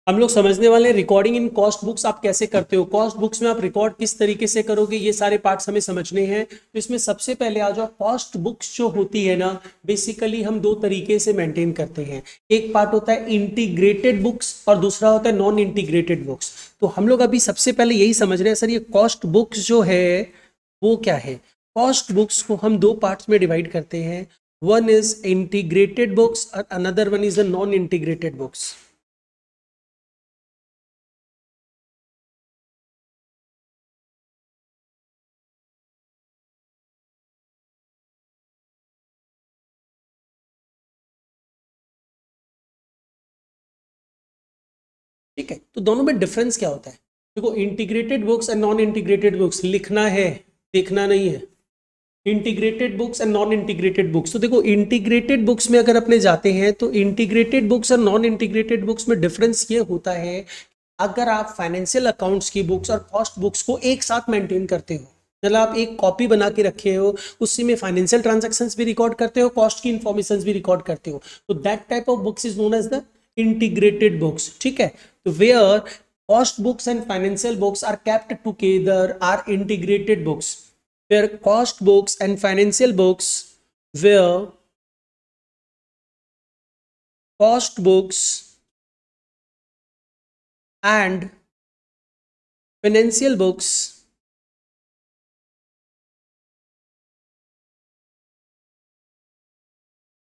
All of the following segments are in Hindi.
हम लोग समझने वाले हैं रिकॉर्डिंग इन कॉस्ट बुक्स आप कैसे करते हो। कॉस्ट बुक्स में आप रिकॉर्ड किस तरीके से करोगे, ये सारे पार्ट्स हमें समझने हैं। तो इसमें सबसे पहले आ जाओ, कॉस्ट बुक्स जो होती है ना, बेसिकली हम दो तरीके से मेंटेन करते हैं। एक पार्ट होता है इंटीग्रेटेड बुक्स और दूसरा होता है नॉन इंटीग्रेटेड बुक्स। तो हम लोग अभी सबसे पहले यही समझ रहे हैं सर, ये कॉस्ट बुक्स जो है वो क्या है। कॉस्ट बुक्स को हम दो पार्ट्स में डिवाइड करते हैं, वन इज इंटीग्रेटेड बुक्स और another one is the non integrated books. ठीक है, तो दोनों में डिफरेंस क्या होता है। देखो, integrated books and non integrated books लिखना है, देखना नहीं है। Integrated books and non integrated books, तो देखो इंटीग्रेटेड बुक्स में अगर अपने जाते हैं तो इंटीग्रेटेड बुक्स और नॉन इंटीग्रेटेड बुक्स में डिफरेंस ये होता है, अगर आप फाइनेंशियल अकाउंट्स की बुक्स और कॉस्ट बुक्स को एक साथ मेंटेन करते हो, मतलब आप एक कॉपी बना के रखे हो, उसी में फाइनेंशियल ट्रांजैक्शंस भी रिकॉर्ड करते हो, कॉस्ट की इंफॉर्मेशन भी रिकॉर्ड करते हो, तो that type of books is known as the integrated books. ठीक है, तो where cost books and financial books are kept together are integrated books, where cost books and financial books, where cost books and financial books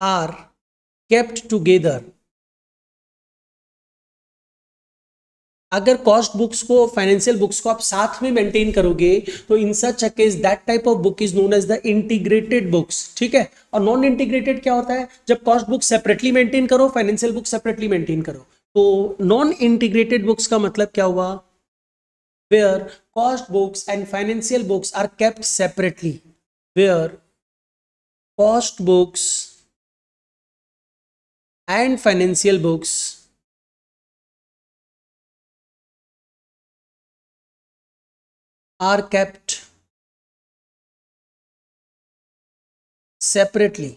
are kept together। अगर कॉस्ट बुक्स को फाइनेंशियल बुक्स को आप साथ में मेंटेन करोगे तो in such a case that type of book is known as the integrated books. ठीक है, और नॉन इंटीग्रेटेड क्या होता है, जब कॉस्ट बुक सेपरेटली मेंटेन करो, फाइनेंशियल बुक सेपरेटली मेंटेन करो। तो नॉन इंटीग्रेटेड बुक्स का मतलब क्या हुआ, where cost books and financial books are kept separately, where cost books and financial books are kept separately।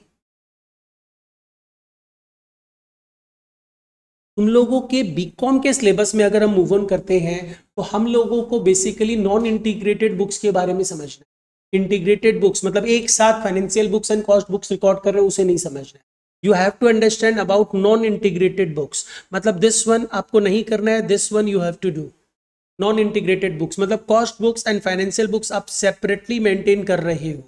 तुम लोगों के बीकॉम के सिलेबस में अगर हम मूव ऑन करते हैं तो हम लोगों को बेसिकली नॉन इंटीग्रेटेड बुक्स के बारे में समझना है। इंटीग्रेटेड बुक्स मतलब एक साथ financial books and cost books record कर रहे हैं, उसे नहीं समझना है। You have to understand about non integrated books, मतलब दिस वन आपको नहीं करना है, this one you have to do. Non integrated books मतलब cost books and financial books आप सेपरेटली मेंटेन कर रहे हो,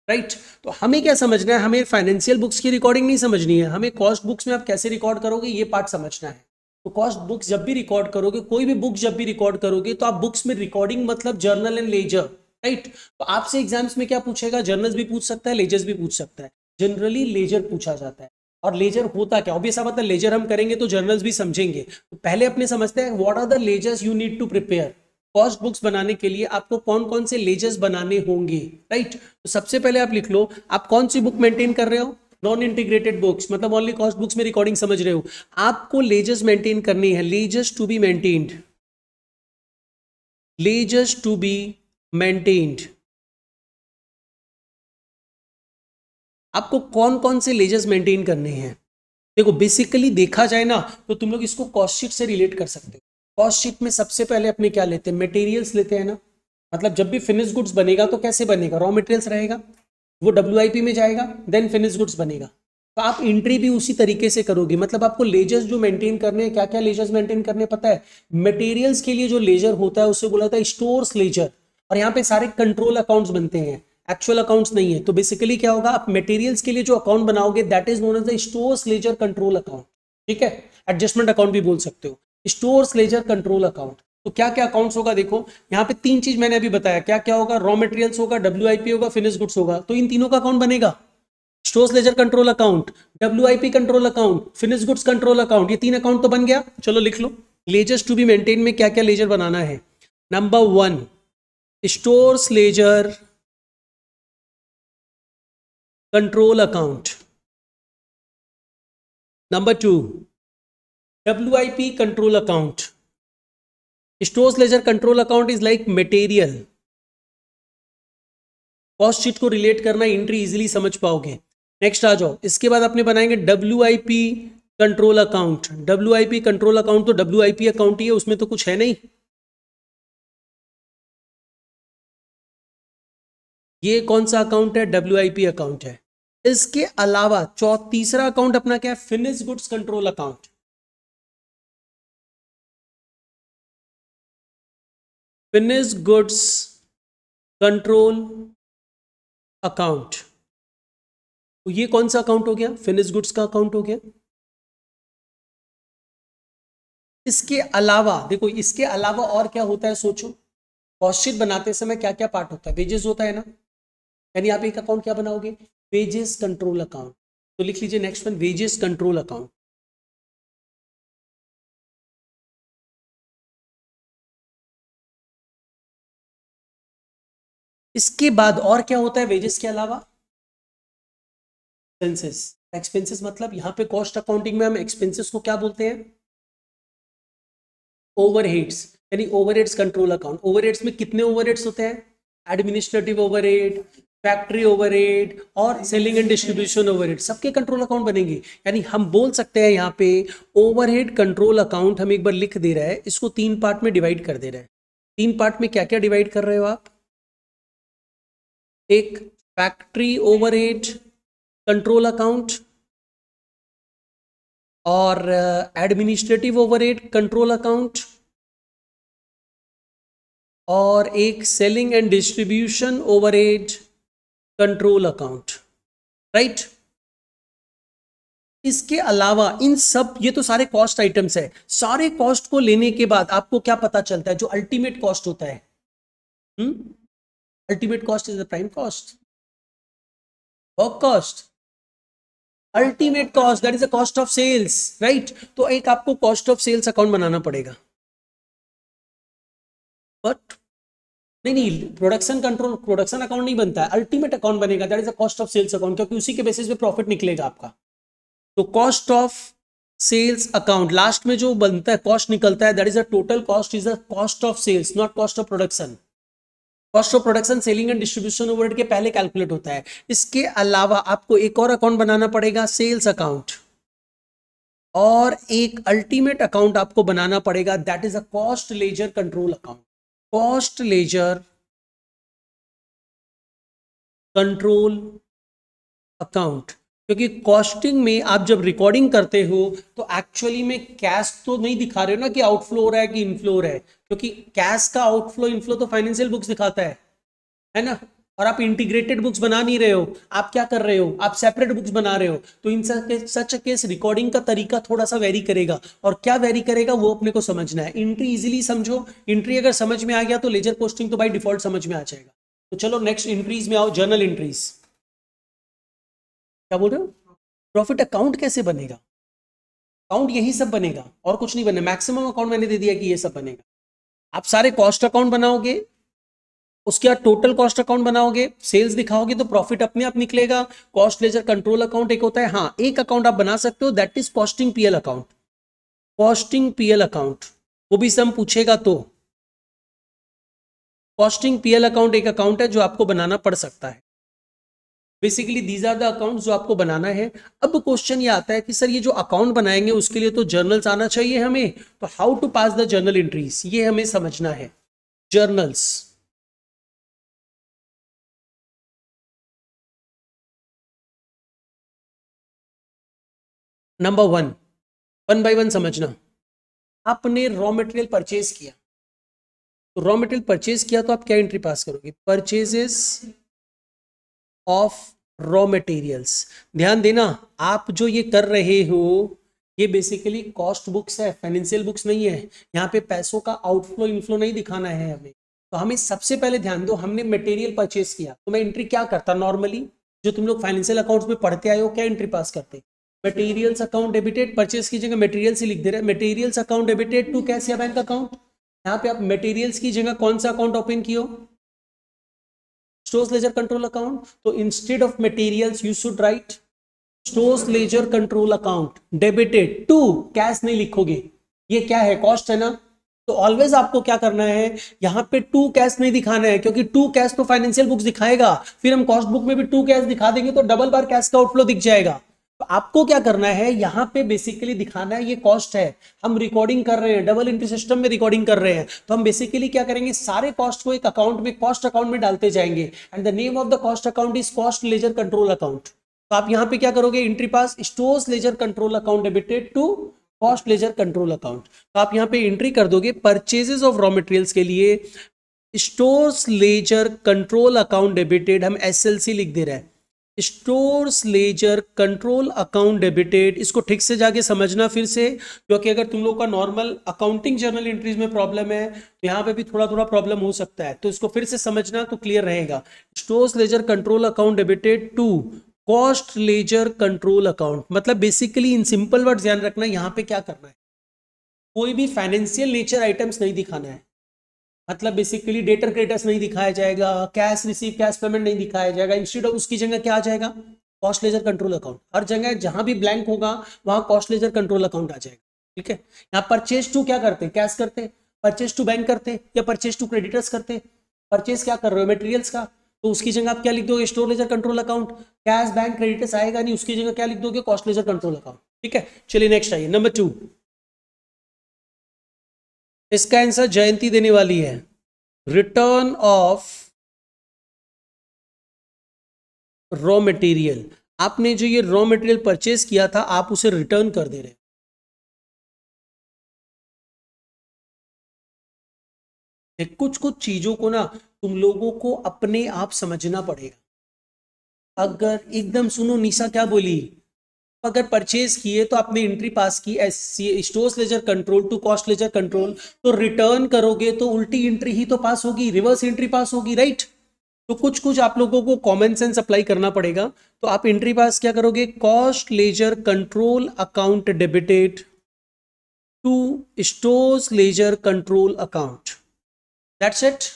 राइट। तो हमें क्या समझना है, हमें फाइनेंशियल बुक्स की रिकॉर्डिंग नहीं समझनी है, हमें कॉस्ट बुक्स में आप कैसे रिकॉर्ड करोगे ये पार्ट समझना है। तो कॉस्ट बुक्स जब भी रिकॉर्ड करोगे, कोई भी बुक जब भी रिकॉर्ड करोगे, तो आप बुक्स में रिकॉर्डिंग मतलब जर्नल एंड लेजर, राइट। तो आपसे एग्जाम्स में क्या पूछेगा, जर्नल्स भी पूछ सकता है, लेजर्स भी पूछ सकता है। जनरली लेजर पूछा जाता है। और लेजर होता क्या, ऑब्वियस बात है, लेजर हम करेंगे तो जर्नल्स भी समझेंगे। तो पहले अपने समझते हैं what are the ledgers you need to prepare. Cost books बनाने के लिए आपको कौन कौन से लेजर्स बनाने होंगे, राइट। तो सबसे पहले आप लिख लो, आप कौन सी बुक मेंटेन कर रहे हो, नॉन इंटीग्रेटेड बुक्स मतलब ओनली कॉस्ट बुक्स में रिकॉर्डिंग समझ रहे हो, आपको लेजर्स मेंटेन करनी है, ledgers to be maintained, ledgers to be maintained. आपको कौन कौन से लेजर्स मेंटेन करने हैं। देखो बेसिकली देखा जाए ना तो तुम लोग इसको कॉस्ट शीट से रिलेट कर सकते हो। कॉस्ट शीट में सबसे पहले अपने क्या लेते हैं, मटेरियल्स लेते हैं ना। मतलब जब भी फिनिश गुड्स बनेगा तो कैसे बनेगा, रॉ मटेरियल्स रहेगा, वो WIP में जाएगा, देन फिनिश गुड्स बनेगा। तो आप एंट्री भी उसी तरीके से करोगे। मतलब आपको लेजर्स जो मेंटेन करने हैं, क्या क्या लेजर्स मेंटेन करने पता है। मटेरियल्स के लिए जो लेजर होता है उसे बोला जाता है स्टोर्स लेजर, और यहाँ पे सारे कंट्रोल अकाउंट्स बनते हैं, एक्चुअल अकाउंट्स नहीं है। तो बेसिकली क्या होगा, आप मटेरियल्स के लिए जो अकाउंट बनाओगे that is known as the stores ledger control account. ठीक है, एडजस्टमेंट अकाउंट भी बोल सकते हो, स्टोर्स लेजर कंट्रोल अकाउंट। तो क्या क्या अकाउंट्स होगा, देखो यहाँ पे तीन चीज मैंने अभी बताया, क्या क्या होगा, रॉ मटेरियल्स होगा, WIP होगा, फिनिश गुड्स होगा। तो इन तीनों का अकाउंट बनेगा, stores ledger control account, WIP control account, finish goods control account. ये तीन अकाउंट तो बन गया। चलो लिख लो, लेजर्स टू बी मेंटेन में क्या क्या लेजर बनाना है। Number 1 stores ledger control account, number 2 WIP control account. Stores ledger control account is like material, cost sheet को रिलेट करना, एंट्री इजीली समझ पाओगे। नेक्स्ट आ जाओ, इसके बाद अपने बनाएंगे WIP control account, WIP control account तो WIP अकाउंट ही है, उसमें तो कुछ है नहीं। ये कौन सा अकाउंट है? WIP अकाउंट है। इसके अलावा तीसरा अकाउंट अपना क्या है? Finish goods control account. Finish goods control account, तो ये कौन सा अकाउंट हो गया? फिनिश गुड्स का अकाउंट हो गया। इसके अलावा देखो, इसके अलावा और क्या होता है सोचो। कॉस्ट शीट बनाते समय क्या क्या पार्ट होता है? वेजेस होता है ना, यानी आप एक अकाउंट क्या बनाओगे? Wages control account. तो लिख लीजिए next one, wages control account. इसके बाद और क्या होता है वेजेस के अलावा? एक्सपेंसेस। एक्सपेंसेस मतलब यहां पे कॉस्ट अकाउंटिंग में हम एक्सपेंसेस को क्या बोलते हैं? ओवरहेड्स, यानी ओवरहेड्स कंट्रोल अकाउंट। ओवरहेड्स में कितने ओवरहेड्स होते हैं? एडमिनिस्ट्रेटिव ओवरहेड, फैक्ट्री ओवरहेड और सेलिंग एंड डिस्ट्रीब्यूशन ओवरहेड, सबके कंट्रोल अकाउंट बनेंगे। यानी हम बोल सकते हैं यहाँ पे ओवरहेड कंट्रोल अकाउंट हम एक बार लिख दे रहा है, इसको 3 पार्ट में डिवाइड कर दे रहा है। 3 पार्ट में क्या क्या डिवाइड कर रहे हो आप? एक फैक्ट्री ओवरहेड कंट्रोल अकाउंट और एडमिनिस्ट्रेटिव ओवरहेड कंट्रोल अकाउंट और एक selling and distribution overhead control account, right. इसके अलावा इन सब, ये तो सारे कॉस्ट आइटम्स है। सारे कॉस्ट को लेने के बाद आपको क्या पता चलता है? जो अल्टीमेट कॉस्ट होता है, ultimate cost is the prime cost, work cost, ultimate cost that is the cost of sales, right. तो एक आपको कॉस्ट ऑफ सेल्स अकाउंट बनाना पड़ेगा। बट नहीं, प्रोडक्शन कंट्रोल, प्रोडक्शन अकाउंट नहीं बनता है, अल्टीमेट अकाउंट बनेगा, that is the cost of sales account, क्योंकि उसी के बेसिस पे प्रॉफिट निकलेगा आपका। तो cost of sales account last में जो बनता है, कॉस्ट निकलता है, that is the total cost, is the cost of sales, not cost of production. Cost of production selling and distribution overhead के पहले कैलकुलेट होता है। इसके अलावा आपको एक और अकाउंट बनाना पड़ेगा, सेल्स अकाउंट, और एक अल्टीमेट अकाउंट आपको बनाना पड़ेगा, that is a cost ledger control account. Cost ledger control account, क्योंकि कॉस्टिंग में आप जब रिकॉर्डिंग करते हो तो एक्चुअली में कैश तो नहीं दिखा रहे हो ना कि आउटफ्लो हो रहा है कि इनफ्लो हो रहा है, क्योंकि कैश का आउटफ्लो इनफ्लो तो फाइनेंशियल बुक्स दिखाता है ना। और आप इंटीग्रेटेड बुक्स बना नहीं रहे हो, आप क्या कर रहे हो? आप सेपरेट बुक्स बना रहे हो। तो इन सच केस रिकॉर्डिंग का तरीका थोड़ा सा वेरी करेगा, और क्या वेरी करेगा वो अपने को समझना है। एंट्री इजीली समझो, एंट्री अगर समझ में आ गया तो लेजर पोस्टिंग तो बाय डिफॉल्ट समझ में आ जाएगा। तो चलो नेक्स्ट एंट्रीज में आओ, जर्नल एंट्रीज। क्या बोल रहे हो? प्रॉफिट अकाउंट कैसे बनेगा? अकाउंट यही सब बनेगा और कुछ नहीं बनेगा। मैक्सिमम अकाउंट मैंने दे दिया कि ये सब बनेगा। आप सारे कॉस्ट अकाउंट बनाओगे, उसके बाद टोटल कॉस्ट अकाउंट बनाओगे, सेल्स दिखाओगे तो प्रॉफिट अपने आप निकलेगा। कॉस्ट लेजर कंट्रोल अकाउंट एक होता है, हाँ एक अकाउंट आप बना सकते हो, that is costing PL account. Costing PL account वो भी सम पूछेगा तो। कॉस्टिंग पीएल अकाउंट एक अकाउंट है जो आपको बनाना पड़ सकता है। Basically these are the account जो आपको बनाना है। अब क्वेश्चन ये आता है कि सर ये जो अकाउंट बनाएंगे उसके लिए तो जर्नल्स आना चाहिए हमें, तो how to pass the journal entries, ये हमें समझना है। जर्नल्स, नंबर 1, 1 बाय 1 समझना। आपने रॉ मटेरियल परचेज किया, तो रॉ मटेरियल परचेज किया तो आप क्या एंट्री पास करोगे? Purchases of raw materials. ध्यान देना, आप जो ये कर रहे हो ये बेसिकली कॉस्ट बुक्स है, फाइनेंशियल बुक्स नहीं है। यहाँ पे पैसों का आउटफ्लो इनफ्लो नहीं दिखाना है हमें। तो हमें सबसे पहले ध्यान दो, हमने मटेरियल परचेज किया तो मैं एंट्री क्या करता? नॉर्मली जो तुम लोग फाइनेंशियल अकाउंट्स में पढ़ते आए हो, क्या एंट्री पास करते? मटेरियल्स अकाउंट डेबिटेड, परचेज की जगह मटेरियल्स ही लिख दे रहे हैं, materials account debited to cash या बैंक अकाउंट। यहाँ पे आप मटेरियल्स की जगह कौन सा अकाउंट ओपन किए हो? Stores ledger control account. तो instead of materials you should write stores ledger control account debited to cash, नहीं लिखोगे, ये क्या है? कॉस्ट है ना। तो ऑलवेज आपको क्या करना है, यहाँ पे टू कैश नहीं दिखाना है, क्योंकि टू कैश तो फाइनेंशियल बुक्स दिखाएगा, फिर हम कॉस्ट बुक में भी टू कैश दिखा देंगे तो डबल बार कैश का आउटफ्लो दिख जाएगा। तो आपको क्या करना है, यहाँ पे बेसिकली दिखाना है ये कॉस्ट है, हम रिकॉर्डिंग कर रहे हैं, डबल एंट्री सिस्टम में रिकॉर्डिंग कर रहे हैं, तो हम बेसिकली क्या करेंगे, सारे कॉस्ट को एक अकाउंट में, कॉस्ट अकाउंट में डालते जाएंगे, and the name of the cost account is cost ledger control account. तो आप यहाँ पे क्या करोगे, entry pass stores ledger control account debited to cost ledger control account. तो आप यहाँ पे एंट्री कर दोगे परचेजेस ऑफ रॉ मटेरियल्स के लिए stores ledger control account debited, हम एसएलसी लिख दे रहे हैं, stores ledger control account debited. इसको ठीक से जाके समझना फिर से, क्योंकि अगर तुम लोग का नॉर्मल अकाउंटिंग जर्नल एंट्रीज में प्रॉब्लम है तो यहाँ पे भी थोड़ा थोड़ा प्रॉब्लम हो सकता है, तो इसको फिर से समझना तो क्लियर रहेगा। Stores ledger control account debited to cost ledger control account, मतलब बेसिकली इन सिंपल वर्ड ध्यान रखना, यहाँ पे क्या करना है, कोई भी फाइनेंशियल नेचर आइटम्स नहीं दिखाना है, मतलब बेसिकली डेटर क्रेडिटर्स नहीं दिखाया जाएगा, कैश रिसीव कैश पेमेंट नहीं दिखाया जाएगा, इंस्टेड ऑफ उसकी जगह क्या आ जाएगा, कॉस्ट लेजर कंट्रोल अकाउंट। हर जगह जहां भी ब्लैंक होगा वहां कॉस्ट लेजर कंट्रोल अकाउंट आ जाएगा, ठीक है। यहाँ परचेज टू क्या करते हैं, कैश करते, परचेज टू बैंक करते, या परचेज टू क्रेडिटर्स करते, परचेज क्या कर रहे हो, मटेरियल्स का, तो उसकी जगह आप क्या लिख दोगे, store ledger control account, cash bank creditors आएगा नहीं, उसकी जगह क्या लिख दोगे, कॉस्ट लेजर कंट्रोल अकाउंट, ठीक है। चलिए नेक्स्ट आइए, नंबर 2, इसका आंसर जयंती देने वाली है, रिटर्न ऑफ रॉ मटेरियल। आपने जो ये रॉ मटेरियल परचेज किया था आप उसे रिटर्न कर दे रहे हैं। कुछ कुछ चीजों को ना तुम लोगों को अपने आप समझना पड़ेगा। अगर एकदम सुनो, निशा क्या बोली, अगर परचेज किए तो आपने एंट्री पास की stores ledger control to cost ledger control, तो रिटर्न करोगे तो उल्टी एंट्री ही तो पास होगी, रिवर्स एंट्री पास होगी, राइट। तो कुछ कुछ आप लोगों को कॉमन सेंस अप्लाई करना पड़ेगा। तो आप एंट्री पास क्या करोगे, cost ledger control account debited to stores ledger control account, that's it.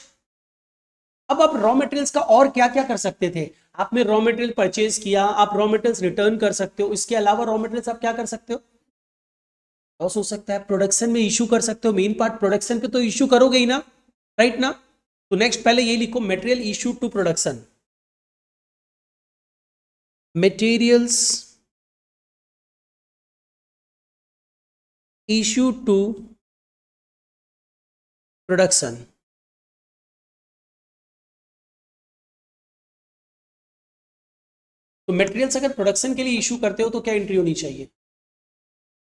अब आप रॉ मटेरियल्स का और क्या क्या कर सकते थे, आपने रॉ मटेरियल परचेज किया, आप रॉ मटेरियल्स रिटर्न कर सकते हो, इसके अलावा रॉ मटेरियल्स आप क्या कर सकते हो, लॉस हो सकता है, प्रोडक्शन में इशू कर सकते हो, मेन पार्ट प्रोडक्शन पे तो इशू करोगे ही ना, राइट ना। तो नेक्स्ट पहले ये लिखो, material issue to production, materials issue to production. तो मटेरियल्स अगर प्रोडक्शन के लिए इशू करते हो तो क्या एंट्री होनी चाहिए,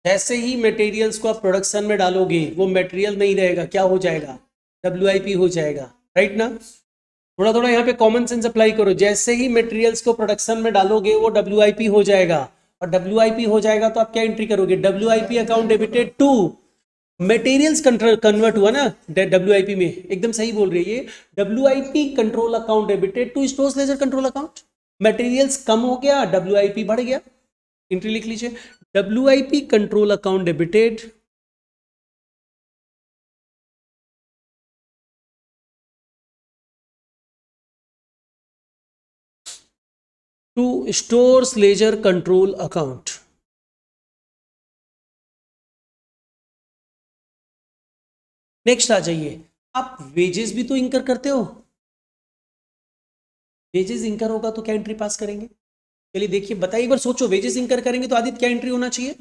जैसे ही मटेरियल्स को आप प्रोडक्शन में डालोगे वो मटेरियल नहीं रहेगा, क्या हो जाएगा, WIP हो जाएगा, राइट ना। थोड़ा थोड़ा यहाँ पे कॉमन सेंस अप्लाई करो, जैसे ही मटेरियल्स को प्रोडक्शन में डालोगे वो WIP हो जाएगा, और WIP हो जाएगा तो आप क्या एंट्री करोगे, WIP account debited to materials convert हुआ ना WIP में, एकदम सही बोल रही है, WIP control account debited to stores ledger control account. Materials कम हो गया, WIP बढ़ गया, एंट्री लिख लीजिए, WIP control account debited to stores ledger control account. Next आ जाइए, आप वेजेस भी तो इंकर करते हो, वेजेस इंकर होगा तो क्या एंट्री पास करेंगे, चलिए देखिए बताइए, एक बार सोचो, वेजेस इंकर करेंगे तो आदित्य क्या एंट्री होना चाहिए,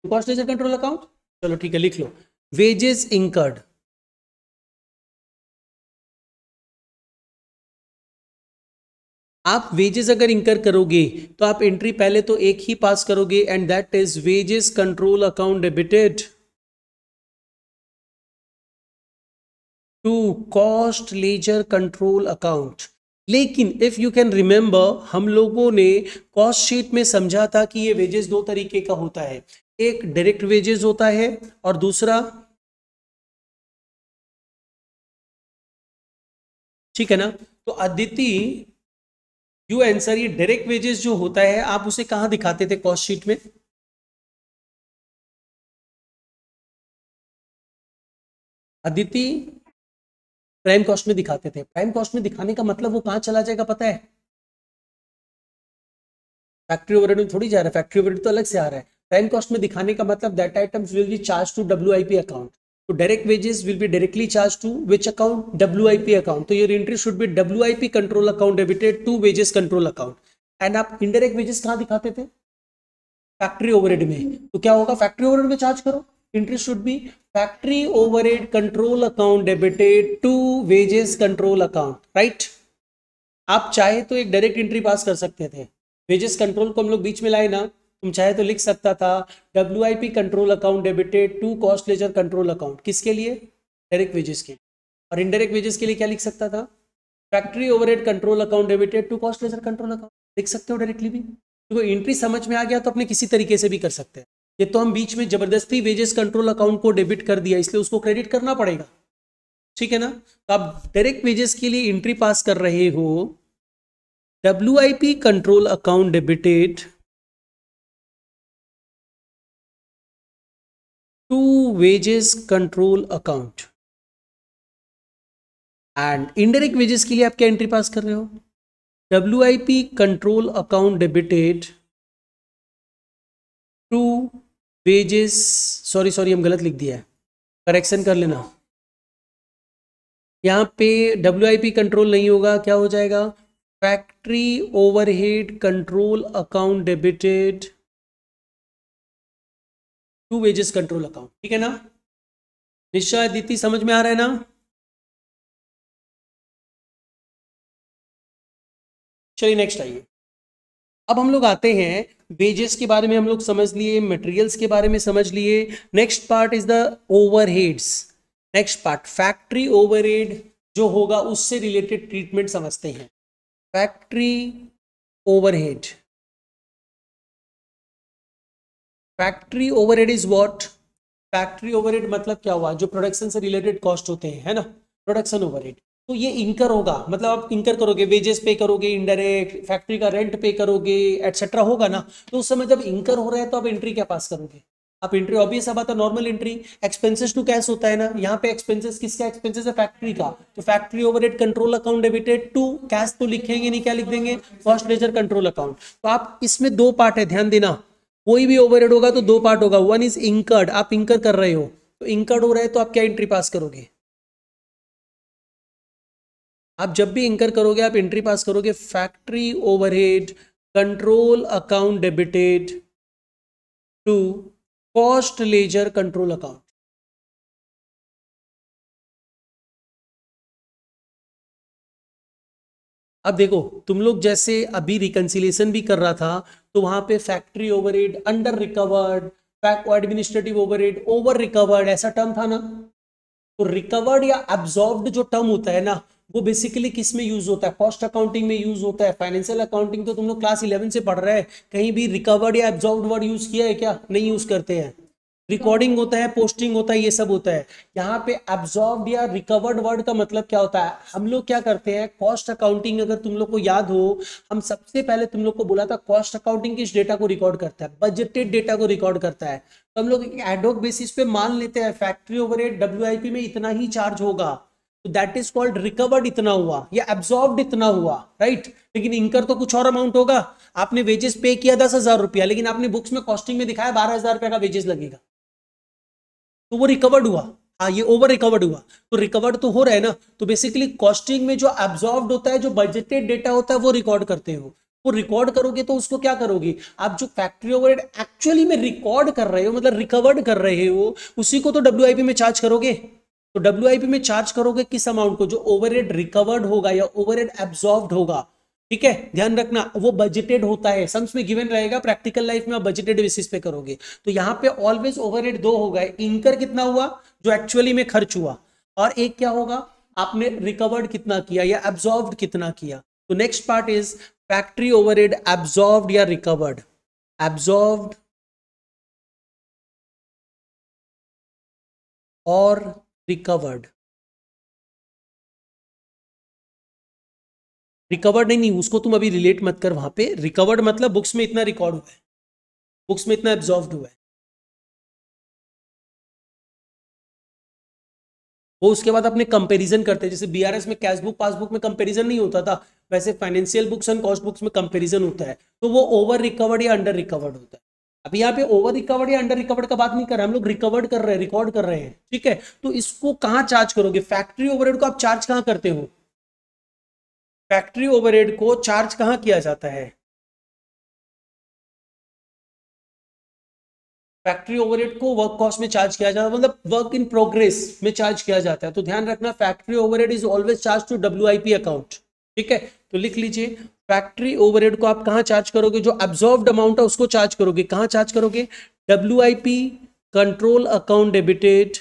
कॉस्ट लेजर कंट्रोल अकाउंट। चलो ठीक है, लिख लो वेजेस इंकर्ड, आप वेजेस अगर इंकर करोगे तो आप एंट्री पहले तो एक ही पास करोगे, and that is wages control account debited to cost ledger control account. लेकिन इफ यू कैन रिमेंबर, हम लोगों ने कॉस्ट शीट में समझा था कि ये वेजेस दो तरीके का होता है, एक डायरेक्ट वेजेस होता है और दूसरा, ठीक है ना। तो अदिति यू आंसर, ये डायरेक्ट वेजेस जो होता है आप उसे कहां दिखाते थे कॉस्ट शीट में, अदिति प्राइम कॉस्ट में दिखाते थे। प्राइम कॉस्ट में दिखाने का मतलब वो कहां चला जाएगा पता है, फैक्ट्री ओवरहेड में थोड़ी जा रहा है, फैक्ट्री ओवरहेड तो अलग से आ रहा है। प्राइम कॉस्ट में दिखाने का मतलब that items will be charge to WIP account, तो direct wages will be directly charge to which account, WIP account. तो your entry should be WIP control account debited to wages control account. And आप इनडायरेक्ट वेजेस कहाँ दिखाते थे? फैक्ट्री ओवरहेड में. तो क्या होगा? फैक्ट्री ओवरहेड में चार्ज करो. Entry should be factory overhead control account debited to wages control account. Right. आप चाहे तो एक डायरेक्ट एंट्री पास कर सकते थे. वेजेस कंट्रोल को हम लोग बीच में लाए ना, तुम चाहे तो लिख सकता था WIP control account debited to cost ledger control account. किसके लिए? डायरेक्ट वेजेस के. और इनडायरेक्ट वेजेस के लिए क्या लिख सकता था? Factory overhead control account debited to cost ledger control account. लिख सकते हो डायरेक्टली भी. तो एंट्री समझ में आ गया तो अपने किसी तरीके से भी कर सकते हैं. ये तो हम बीच में जबरदस्ती वेजेस कंट्रोल अकाउंट को डेबिट कर दिया, इसलिए उसको क्रेडिट करना पड़ेगा. ठीक है ना. तो आप डायरेक्ट वेजेस के लिए एंट्री पास कर रहे हो WIP control account debited to wages control account. And indirect wages के लिए आप क्या एंट्री पास कर रहे हो? WIP control account debited to wages. Sorry हम गलत लिख दिया है, करेक्शन कर लेना. यहां पे WIP कंट्रोल नहीं होगा, क्या हो जाएगा? Factory overhead control account debited to wages control account. ठीक है ना. निशा, दीप्ति, समझ में आ रहा है ना? चलिए नेक्स्ट आइए. अब हम लोग आते हैं वेजेस के बारे में हम लोग समझ लिए, मटेरियल्स के बारे में समझ लिए. Next part is the overheads. Next part factory overhead जो होगा उससे रिलेटेड ट्रीटमेंट समझते हैं. Factory overhead. Factory overhead is what? Factory overhead मतलब क्या हुआ? जो प्रोडक्शन से रिलेटेड कॉस्ट होते हैं, है ना, प्रोडक्शन ओवरहेड. तो ये इंकर होगा, मतलब आप इंकर करोगे, वेजेस पे करोगे, इनडायरेक्ट फैक्ट्री का रेंट पे करोगे, एटसेट्रा होगा ना. तो उस समय जब इंकर हो रहा है तो आप एंट्री क्या पास करोगे? आप एंट्री ऑब्वियस सा बात है, normal entry. Expenses to cash होता है ना, यहाँ पे एक्सपेंसेस किसका एक्सपेंसेस है? फैक्ट्री का. तो factory overhead control account debited to cash तो लिखेंगे नहीं, क्या लिख देंगे? Cost ledger control account. तो आप इसमें दो पार्ट है, ध्यान देना. कोई भी ओवरहेड होगा तो दो पार्ट होगा. वन इज इंकर्ड, आप इंकर कर रहे हो, तो इंकर्ड हो रहा है तो आप क्या एंट्री पास करोगे? आप जब भी इंकर करोगे आप एंट्री पास करोगे factory overhead control account debited to cost ledger control account. अब देखो, तुम लोग जैसे अभी रिकंसिलिएशन भी कर रहा था तो वहां पे factory overhead, under recovered, administrative overhead, over recovered, ऐसा टर्म था ना. तो रिकवर्ड या एब्जॉर्ब्ड जो टर्म होता है ना, वो बेसिकली किस में यूज होता है? कॉस्ट अकाउंटिंग में यूज होता है. फाइनेंशियल अकाउंटिंग तो तुम लोग क्लास 11 से पढ़ रहे हैं, कहीं भी रिकवर्ड या एब्जॉर्ब्ड वर्ड यूज किया है क्या? नहीं यूज करते हैं. रिकॉर्डिंग होता है, पोस्टिंग होता है, ये सब होता है. यहाँ पे एब्जॉर्ब्ड या रिकवर्ड वर्ड का मतलब क्या होता है? हम लोग क्या करते हैं, कॉस्ट अकाउंटिंग अगर तुम लोग को याद हो, हम सबसे पहले तुम लोग को बोला था कॉस्ट अकाउंटिंग किस डेटा को रिकॉर्ड करता है? बजटेड डेटा को रिकॉर्ड करता है. तो हम लोग एडहॉक बेसिस पे मान लेते हैं फैक्ट्री ओवरहेड WIP में इतना ही चार्ज होगा, तो दैट इज कॉल्ड रिकवर्ड इतना हुआ या एब्जॉर्ब्ड इतना हुआ, राइट. लेकिन इंकर तो कुछ और अमाउंट होगा. आपने वेजेस पे किया 10,000 रुपया, लेकिन आपने बुक्स में कॉस्टिंग में दिखाया 12,000 रुपया का वेजेस लगेगा, तो वो रिकवर्ड हुआ. हाँ, ये ओवर रिकवर्ड हुआ. तो रिकवर्ड तो हो रहा है ना. तो बेसिकली कॉस्टिंग में जो एब्जॉर्ब्ड होता है, जो बजटेड डेटा होता है, वो रिकॉर्ड करते हो. वो रिकॉर्ड करोगे तो उसको क्या करोगे? आप जो फैक्ट्री ओवरहेड एक्चुअली में रिकॉर्ड कर रहे हो, मतलब रिकवर्ड कर रहे हो, उसी को तो WIP में चार्ज करोगे. तो WIP में चार्ज करोगे किस अमाउंट को? जो ओवरहेड रिकवर्ड होगा या ओवरहेड एब्जॉर्ब्ड होगा. ठीक है, ध्यान रखना, वो बजटेड होता है. सम्स में गिवन रहेगा, प्रैक्टिकल लाइफ में आप बजटेड बेसिस पे करोगे. तो यहाँ पे ऑलवेज ओवरहेड दो होगा. इंकर कितना हुआ? जो एक्चुअली में खर्च हुआ. और एक क्या होगा? आपने रिकवर्ड कितना किया या एब्जॉर्ब्ड कितना किया. तो next part is factory overhead absorbed या रिकवर्ड. एब्जॉर्ब्ड और रिकवर्ड. रिकवर्ड नहीं, उसको तुम अभी रिलेट मत कर. वहां पे रिकवर्ड मतलब बुक्स में इतना रिकॉर्ड हुआ है, बुक्स में इतना एब्जॉर्ब्ड हुआ है, वो उसके बाद अपने कंपैरिजन करते हैं. जैसे BRS में कैश बुक पासबुक में कंपैरिजन नहीं होता था, वैसे financial books and cost books में कंपैरिजन होता है. तो वो ओवर रिकवर्ड या अंडर रिकवर्ड होता है. अभी यहाँ पे ओवर रिकवर्ड या अंडर रिकवर्ड का बात नहीं कर रहे हम लोग, रिकवर्ड कर रहे हैं, रिकॉर्ड कर रहे हैं, ठीक है। तो इसको कहाँ चार्ज करोगे? फैक्ट्री ओवरहेड को आप चार्ज कहाँ करते हो? फैक्ट्री ओवरहेड को चार्ज कहाँ किया जाता है? फैक्ट्री ओवरहेड को वर्क कॉस्ट में चार्ज किया जाता है, मतलब वर्क इन प्रोग्रेस में चार्ज किया जाता है। तो ध्यान रखना, factory overhead is always charge to WIP account, ठीक है। तो लिख लीजिए, फैक्ट्री ओवरहेड को आप कहां चार्ज करोगे? जो एब्जॉर्ब्ड अमाउंट है उसको चार्ज करोगे। कहां चार्ज करोगे? WIP control account debited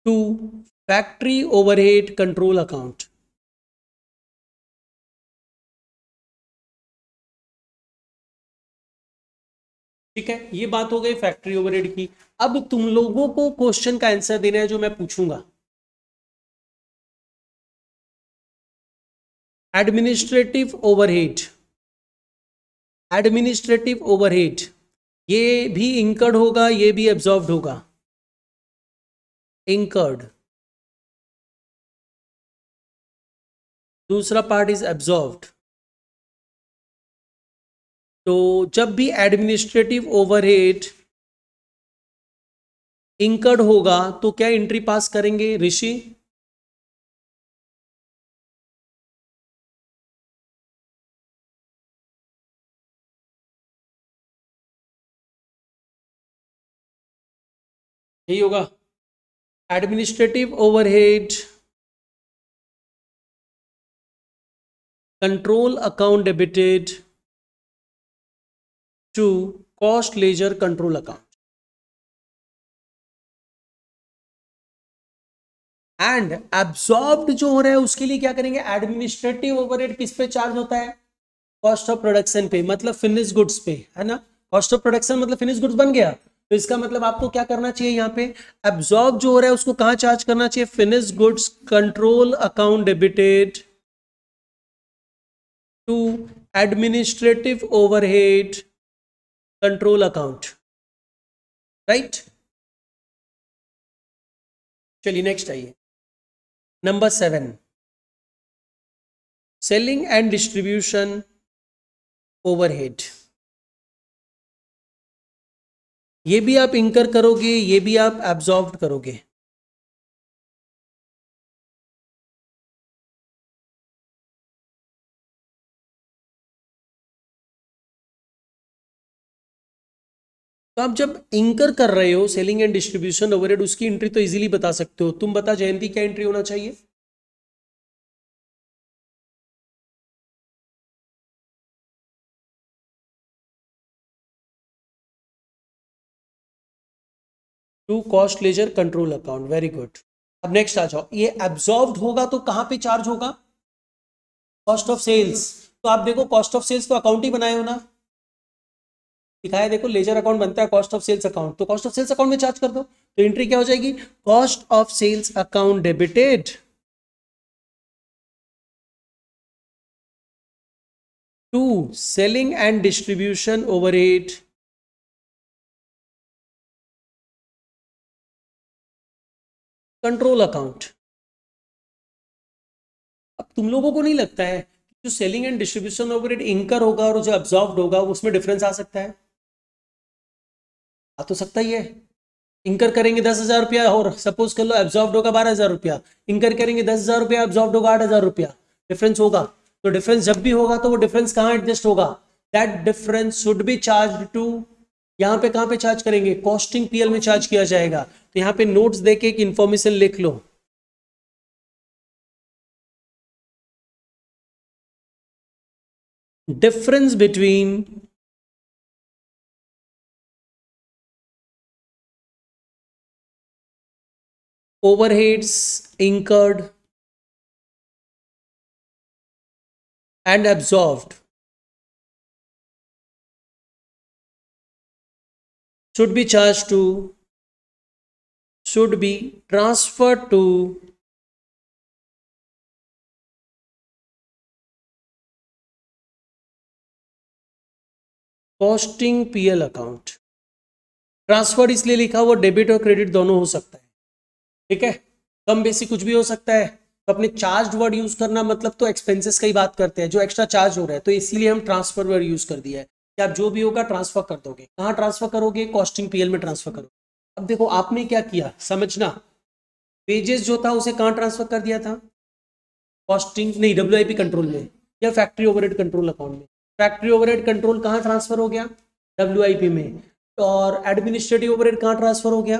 to factory overhead control account. ठीक है, ये बात हो गई फैक्ट्री ओवरहेड की। अब तुम लोगों को क्वेश्चन का आंसर देना है जो मैं पूछूंगा। एडमिनिस्ट्रेटिव ओवरहेड, एडमिनिस्ट्रेटिव ओवरहेड ये भी इंकर्ड होगा, ये भी एब्जॉर्ब्ड होगा। इंकर्ड, दूसरा पार्ट इज एब्जॉर्ब्ड। तो जब भी एडमिनिस्ट्रेटिव ओवरहेड इंकर्ड होगा तो क्या एंट्री पास करेंगे ऋषि? यही होगा। Administrative overhead control account debited to cost ledger control account. And absorbed जो हो रहा है उसके लिए क्या करेंगे? एडमिनिस्ट्रेटिव ओवरहेड किस पे चार्ज होता है? कॉस्ट ऑफ प्रोडक्शन पे, मतलब फिनिश गुड्स पे, है ना। कॉस्ट ऑफ प्रोडक्शन मतलब फिनिश गुड्स बन गया, तो इसका मतलब आपको क्या करना चाहिए यहाँ पे? एब्जॉर्ब जो हो रहा है उसको कहाँ चार्ज करना चाहिए? Finish goods control account debited to administrative overhead control account, right. चलिए नेक्स्ट आइए, number 7, selling and distribution overhead. ये भी आप इंकर करोगे, ये भी आप एब्जॉर्ब करोगे। तो आप जब इंकर कर रहे हो सेलिंग एंड डिस्ट्रीब्यूशन ओवरहेड, उसकी एंट्री तो इजीली बता सकते हो। तुम बता जयंती, क्या एंट्री होना चाहिए? To cost ledger control account, very good. अब नेक्स्ट आ जाओ, ये एब्जॉर्ब्ड होगा तो कहां पे चार्ज होगा? Cost of sales. तो आप देखो, कॉस्ट ऑफ सेल्स तो अकाउंट ही बनाए हो ना, दिखाया देखो, लेजर अकाउंट बनता है कॉस्ट ऑफ सेल्स अकाउंट, तो कॉस्ट ऑफ सेल्स अकाउंट में चार्ज कर दो। तो एंट्री क्या हो जाएगी? Cost of sales account debited to selling and distribution overhead control account. अब तुम लोगों को नहीं लगता है कि जो सेलिंग एंड डिस्ट्रीब्यूशन ओवरहेड इंकर होगा और जो अब्जॉर्ब्ड होगा उसमें डिफरेंस आ सकता है? आ तो सकता ही है। इंकर करेंगे 10,000 रुपया और सपोज कर लो एब्जॉर्ब्ड होगा 12,000 रुपया। इंकर करेंगे 10,000 रुपया, एब्जॉर्ब्ड होगा 8,000 रुपया, डिफरेंस होगा। तो डिफरेंस जब भी होगा तो वो डिफरेंस कहाँ एडजस्ट होगा? That difference should be charge to, यहाँ पे कहाँ पे चार्ज करेंगे? कॉस्टिंग पीएल में चार्ज किया जाएगा। तो यहाँ पे नोट्स देके एक इंफॉर्मेशन लिख लो, difference between overheads incurred and absorbed should be transferred to costing PL account. Transfer इसलिए लिखा, वो डेबिट और क्रेडिट दोनों हो सकता है, ठीक है। कम बेसी कुछ भी हो सकता है, तो अपने चार्ज वर्ड यूज करना मतलब तो एक्सपेंसेस का ही बात करते हैं, जो एक्स्ट्रा चार्ज हो रहा है, तो इसीलिए हम ट्रांसफर वर्ड यूज कर दिया है कि आप जो भी होगा ट्रांसफर कर दोगे। कहाँ ट्रांसफर करोगे? कॉस्टिंग पीएल में ट्रांसफर करोगे। अब देखो आपने क्या किया, समझना, वेजेस जो था उसे कहाँ ट्रांसफर कर दिया था? कॉस्टिंग नहीं, डब्ल्यूआईपी कंट्रोल में या फैक्ट्री ओवरहेड कंट्रोल अकाउंट में। फैक्ट्री ओवरहेड कंट्रोल कहाँ ट्रांसफर हो गया? डब्ल्यूआईपी में। और एडमिनिस्ट्रेटिव ओवरहेड कहाँ ट्रांसफर हो गया?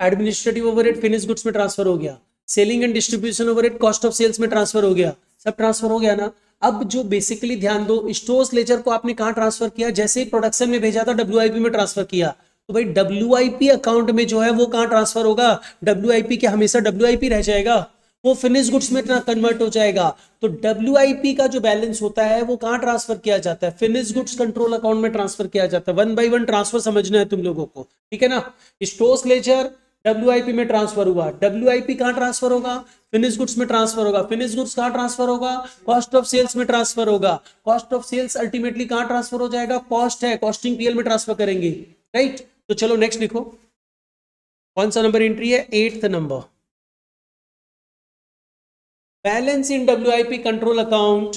एडमिनिस्ट्रेटिव ओवरहेड फिनिश गुड्स में ट्रांसफर हो गया। Selling and distribution overhead cost of sales में ट्रांसफर हो गया। सब ट्रांसफर हो गया ना। अब जो बेसिकली ध्यान दो, स्टोर्स लेजर को आपने कहाँ ट्रांसफर किया? जैसे ही प्रोडक्शन में भेजा था डब्ल्यूआईपी में ट्रांसफर किया, तो भाई डब्ल्यूआईपी अकाउंट में जो है वो कहाँ ट्रांसफर होगा? डब्ल्यूआईपी क्या हमेशा डब्ल्यूआईपी रह जाएगा? वो फिनिश गुड्स में कन्वर्ट हो जाएगा। तो डब्ल्यूआईपी का जो बैलेंस होता है वो कहाँ ट्रांसफर किया जाता है? फिनिश गुड्स कंट्रोल अकाउंट में ट्रांसफर किया जाता है। 1 बाय 1 ट्रांसफर समझना है तुम लोगों को, ठीक है ना। स्टोर्स लेजर डब्ल्यूआईपी में ट्रांसफर हुआ, डब्ल्यूआईपी कहां ट्रांसफर होगा? फिनिश गुड्स में ट्रांसफर होगा। फिनिश गुड्स कहां ट्रांसफर होगा? कॉस्ट ऑफ सेल्स में ट्रांसफर होगा। कॉस्ट ऑफ सेल्स अल्टीमेटली कहां ट्रांसफर हो जाएगा? कॉस्ट है, कॉस्टिंग पीएल में ट्रांसफर करेंगे, राइट। तो चलो नेक्स्ट लिखो, कौन सा नंबर एंट्री है? 8th number. बैलेंस इन डब्ल्यूआईपी कंट्रोल अकाउंट,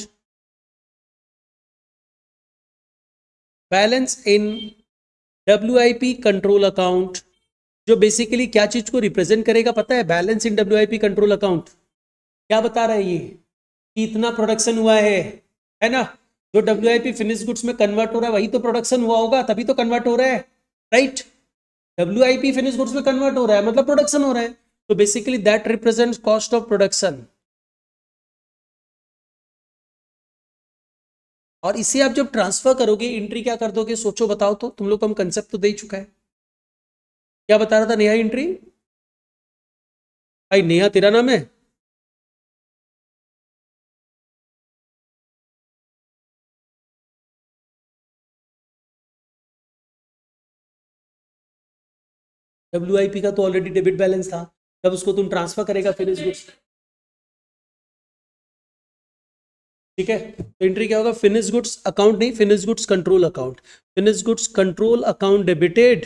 बैलेंस इन डब्ल्यूआईपी कंट्रोल अकाउंट जो बेसिकली क्या चीज को रिप्रेजेंट करेगा पता है? बैलेंस इन डब्ल्यूआईपी कंट्रोल अकाउंट क्या बता रहा है ये? कि इतना प्रोडक्शन हुआ है ना। जो डब्ल्यूआईपी फिनिश गुड्स में कन्वर्ट हो रहा है वही तो प्रोडक्शन हुआ होगा, तभी तो कन्वर्ट हो रहा है, राइट। डब्ल्यूआईपी फिनिश गुड्स में कन्वर्ट हो रहा है मतलब प्रोडक्शन हो रहा है। तो basically that represents cost of production. और इसे आप जब ट्रांसफर करोगे एंट्री क्या कर दोगे? सोचो बताओ तो, तुम लोग को हम कंसेप्ट तो दे चुका है। क्या बता रहा था नेहा एंट्री? भाई नेहा तेरा नाम है? डब्ल्यूआईपी का तो ऑलरेडी डेबिट बैलेंस था, तब उसको तुम ट्रांसफर करेगा फिनिश गुड्स, ठीक है। तो एंट्री क्या होगा? फिनिश गुड्स अकाउंट नहीं, finish goods control account. Finish goods control account debited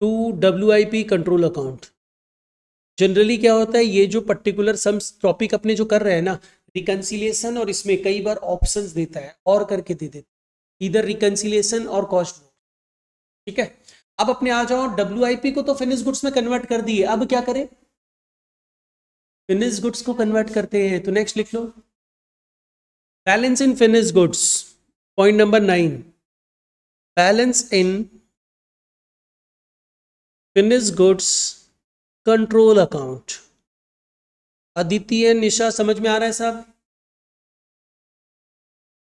to WIP control account. Generally क्या होता है, ये जो पर्टिकुलर सम टॉपिक अपने जो कर रहे हैं ना, रिकंसिलिएशन, और इसमें कई बार ऑप्शंस देता है और करके दे देता है, इधर रिकंसिलिएशन और कॉस्ट, ठीक है। अब अपने आ जाओ, डब्ल्यूआईपी को तो फिनिश गुड्स में कन्वर्ट कर दिए, अब क्या करें? फिनिश गुड्स को कन्वर्ट करते हैं। तो नेक्स्ट लिख लो, balance in finish goods, point number 9, balance in finish goods control account. Aditi, Nisha, समझ में आ रहा है साहब?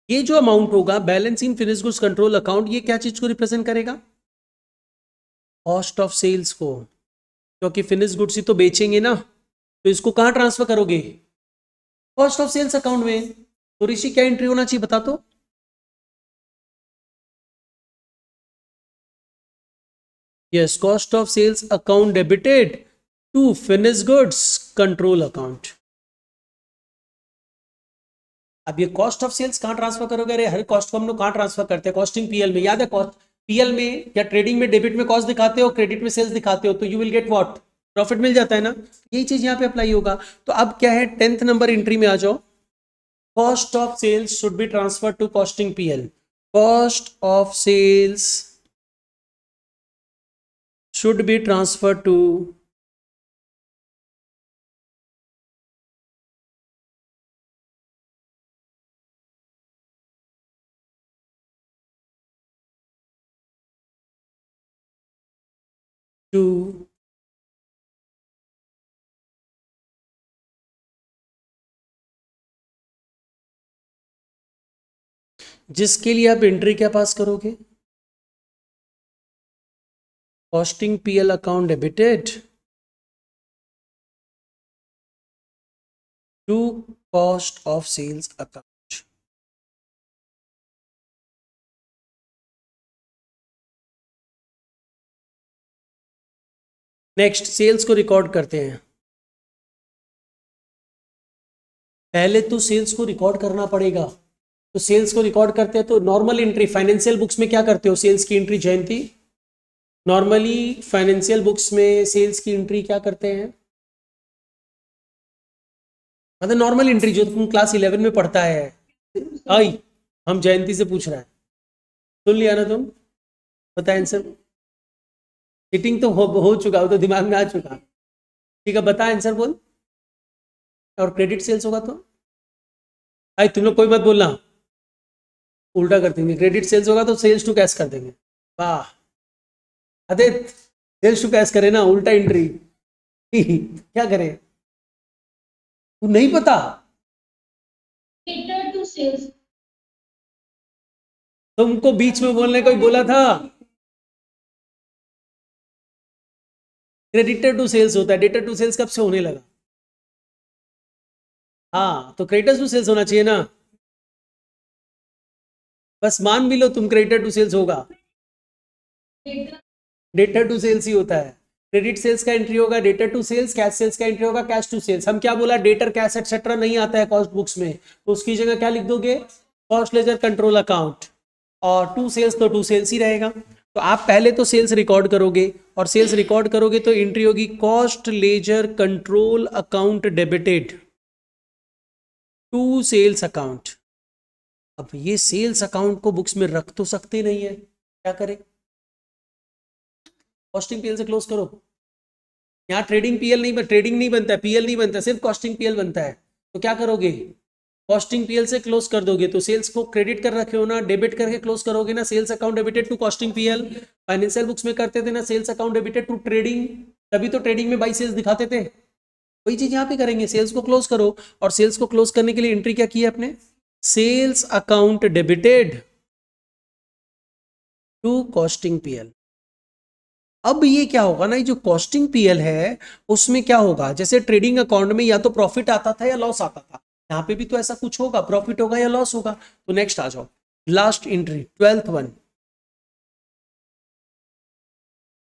ये जो अमाउंट होगा balance in finish goods control account, ये क्या चीज को रिप्रेजेंट करेगा? कॉस्ट ऑफ सेल्स को, क्योंकि फिनिश गुड्स ही तो बेचेंगे ना। तो इसको कहां ट्रांसफर करोगे? कॉस्ट ऑफ सेल्स अकाउंट में। तो ऋषि क्या एंट्री होना चाहिए बता तो? Yes, cost of sales account debited to finish goods control account. अब ये कॉस्ट ऑफ सेल्स कहां ट्रांसफर करोगे? अरे हर कॉस्ट को हम लोग कहां ट्रांसफर करते हैं? कॉस्टिंग पीएल में, याद है? कॉस्ट पीएल में या ट्रेडिंग में डेबिट में कॉस्ट दिखाते हो, क्रेडिट में सेल्स दिखाते हो, तो you will get what? Profit मिल जाता है ना। यही चीज यहां पे अप्लाई होगा। तो अब क्या है, 10th नंबर एंट्री में आ जाओ, cost of sales should be transfer to costing PL. Cost of sales should be transfer to to जिसके लिए आप एंट्री क्या पास करोगे? Costing PL account debited to cost of sales account. Next, sales को रिकॉर्ड करते हैं। पहले तो सेल्स को रिकॉर्ड करना पड़ेगा। तो सेल्स को रिकॉर्ड करते हैं तो नॉर्मल एंट्री फाइनेंशियल बुक्स में क्या करते हो? सेल्स की एंट्री जयंती नॉर्मली फाइनेंशियल बुक्स में सेल्स की एंट्री क्या करते हैं, मतलब नॉर्मल एंट्री जो तुम क्लास 11 में पढ़ता है। आई, हम जयंती से पूछ रहे हैं, सुन लिया ना तुम, पता है आंसर। हिटिंग तो हो चुका, वो तो दिमाग में आ चुका। ठीक है, बता आंसर बोल। और क्रेडिट सेल्स होगा तो आई, तुम लोग कोई मत बोलना, उल्टा कर देंगे। क्रेडिट सेल्स होगा तो सेल्स टू कैश कर देंगे। वाह, अरे सेल्स टू कैश करे ना, उल्टा एंट्री। क्या करे, तू नहीं पता। क्रेडिटर टू सेल्स, तुमको बीच में बोलने को ही बोला था। क्रेडिटर टू सेल्स होता है, डेटर टू सेल्स कब से होने लगा। हाँ, तो क्रेडिटर्स टू सेल्स होना चाहिए ना, बस मान भी लो तुम क्रेडिटर टू सेल्स होगा, डेटर टू सेल्स ही होता है। क्रेडिट सेल्स का एंट्री होगा debtor to sales, cash sales का एंट्री होगा कैश टू सेल्स। हम क्या बोला, डेटर कैश एक्सेट्रा नहीं आता है कॉस्ट बुक्स में, तो उसकी जगह क्या लिख दोगे, कॉस्ट लेजर कंट्रोल अकाउंट, और टू सेल्स तो टू सेल्स ही रहेगा। तो आप पहले तो सेल्स रिकॉर्ड करोगे, और सेल्स रिकॉर्ड करोगे तो एंट्री होगी cost ledger control account debited to sales account. अब ये सेल्स अकाउंट को बुक्स में रख तो सकते नहीं है, क्या करें, कॉस्टिंग पीएल से क्लोज करो। यहाँ ट्रेडिंग पीएल नहीं, ट्रेडिंग नहीं बनता है, पीएल नहीं बनता, सिर्फ कॉस्टिंग पीएल बनता है। तो क्या करोगे, कॉस्टिंग पीएल से क्लोज कर दोगे। तो सेल्स को क्रेडिट कर रखे हो ना, डेबिट करके क्लोज करोगे ना, sales account debited to costing PL. Financial books में करते थे ना, sales account debited to trading, तभी तो ट्रेडिंग में बाई सेल्स दिखाते थे। वही चीज यहाँ पे करेंगे, सेल्स को क्लोज करो, और सेल्स को क्लोज करने के लिए एंट्री क्या की है अपने, sales account debited to costing PL. अब ये क्या होगा ना, ये जो कॉस्टिंग पीएल है उसमें क्या होगा, जैसे ट्रेडिंग अकाउंट में या तो प्रॉफिट आता था या लॉस आता था, यहाँ पे भी तो ऐसा कुछ होगा, प्रॉफिट होगा या लॉस होगा। तो नेक्स्ट आ जाओ, last entry 12th one,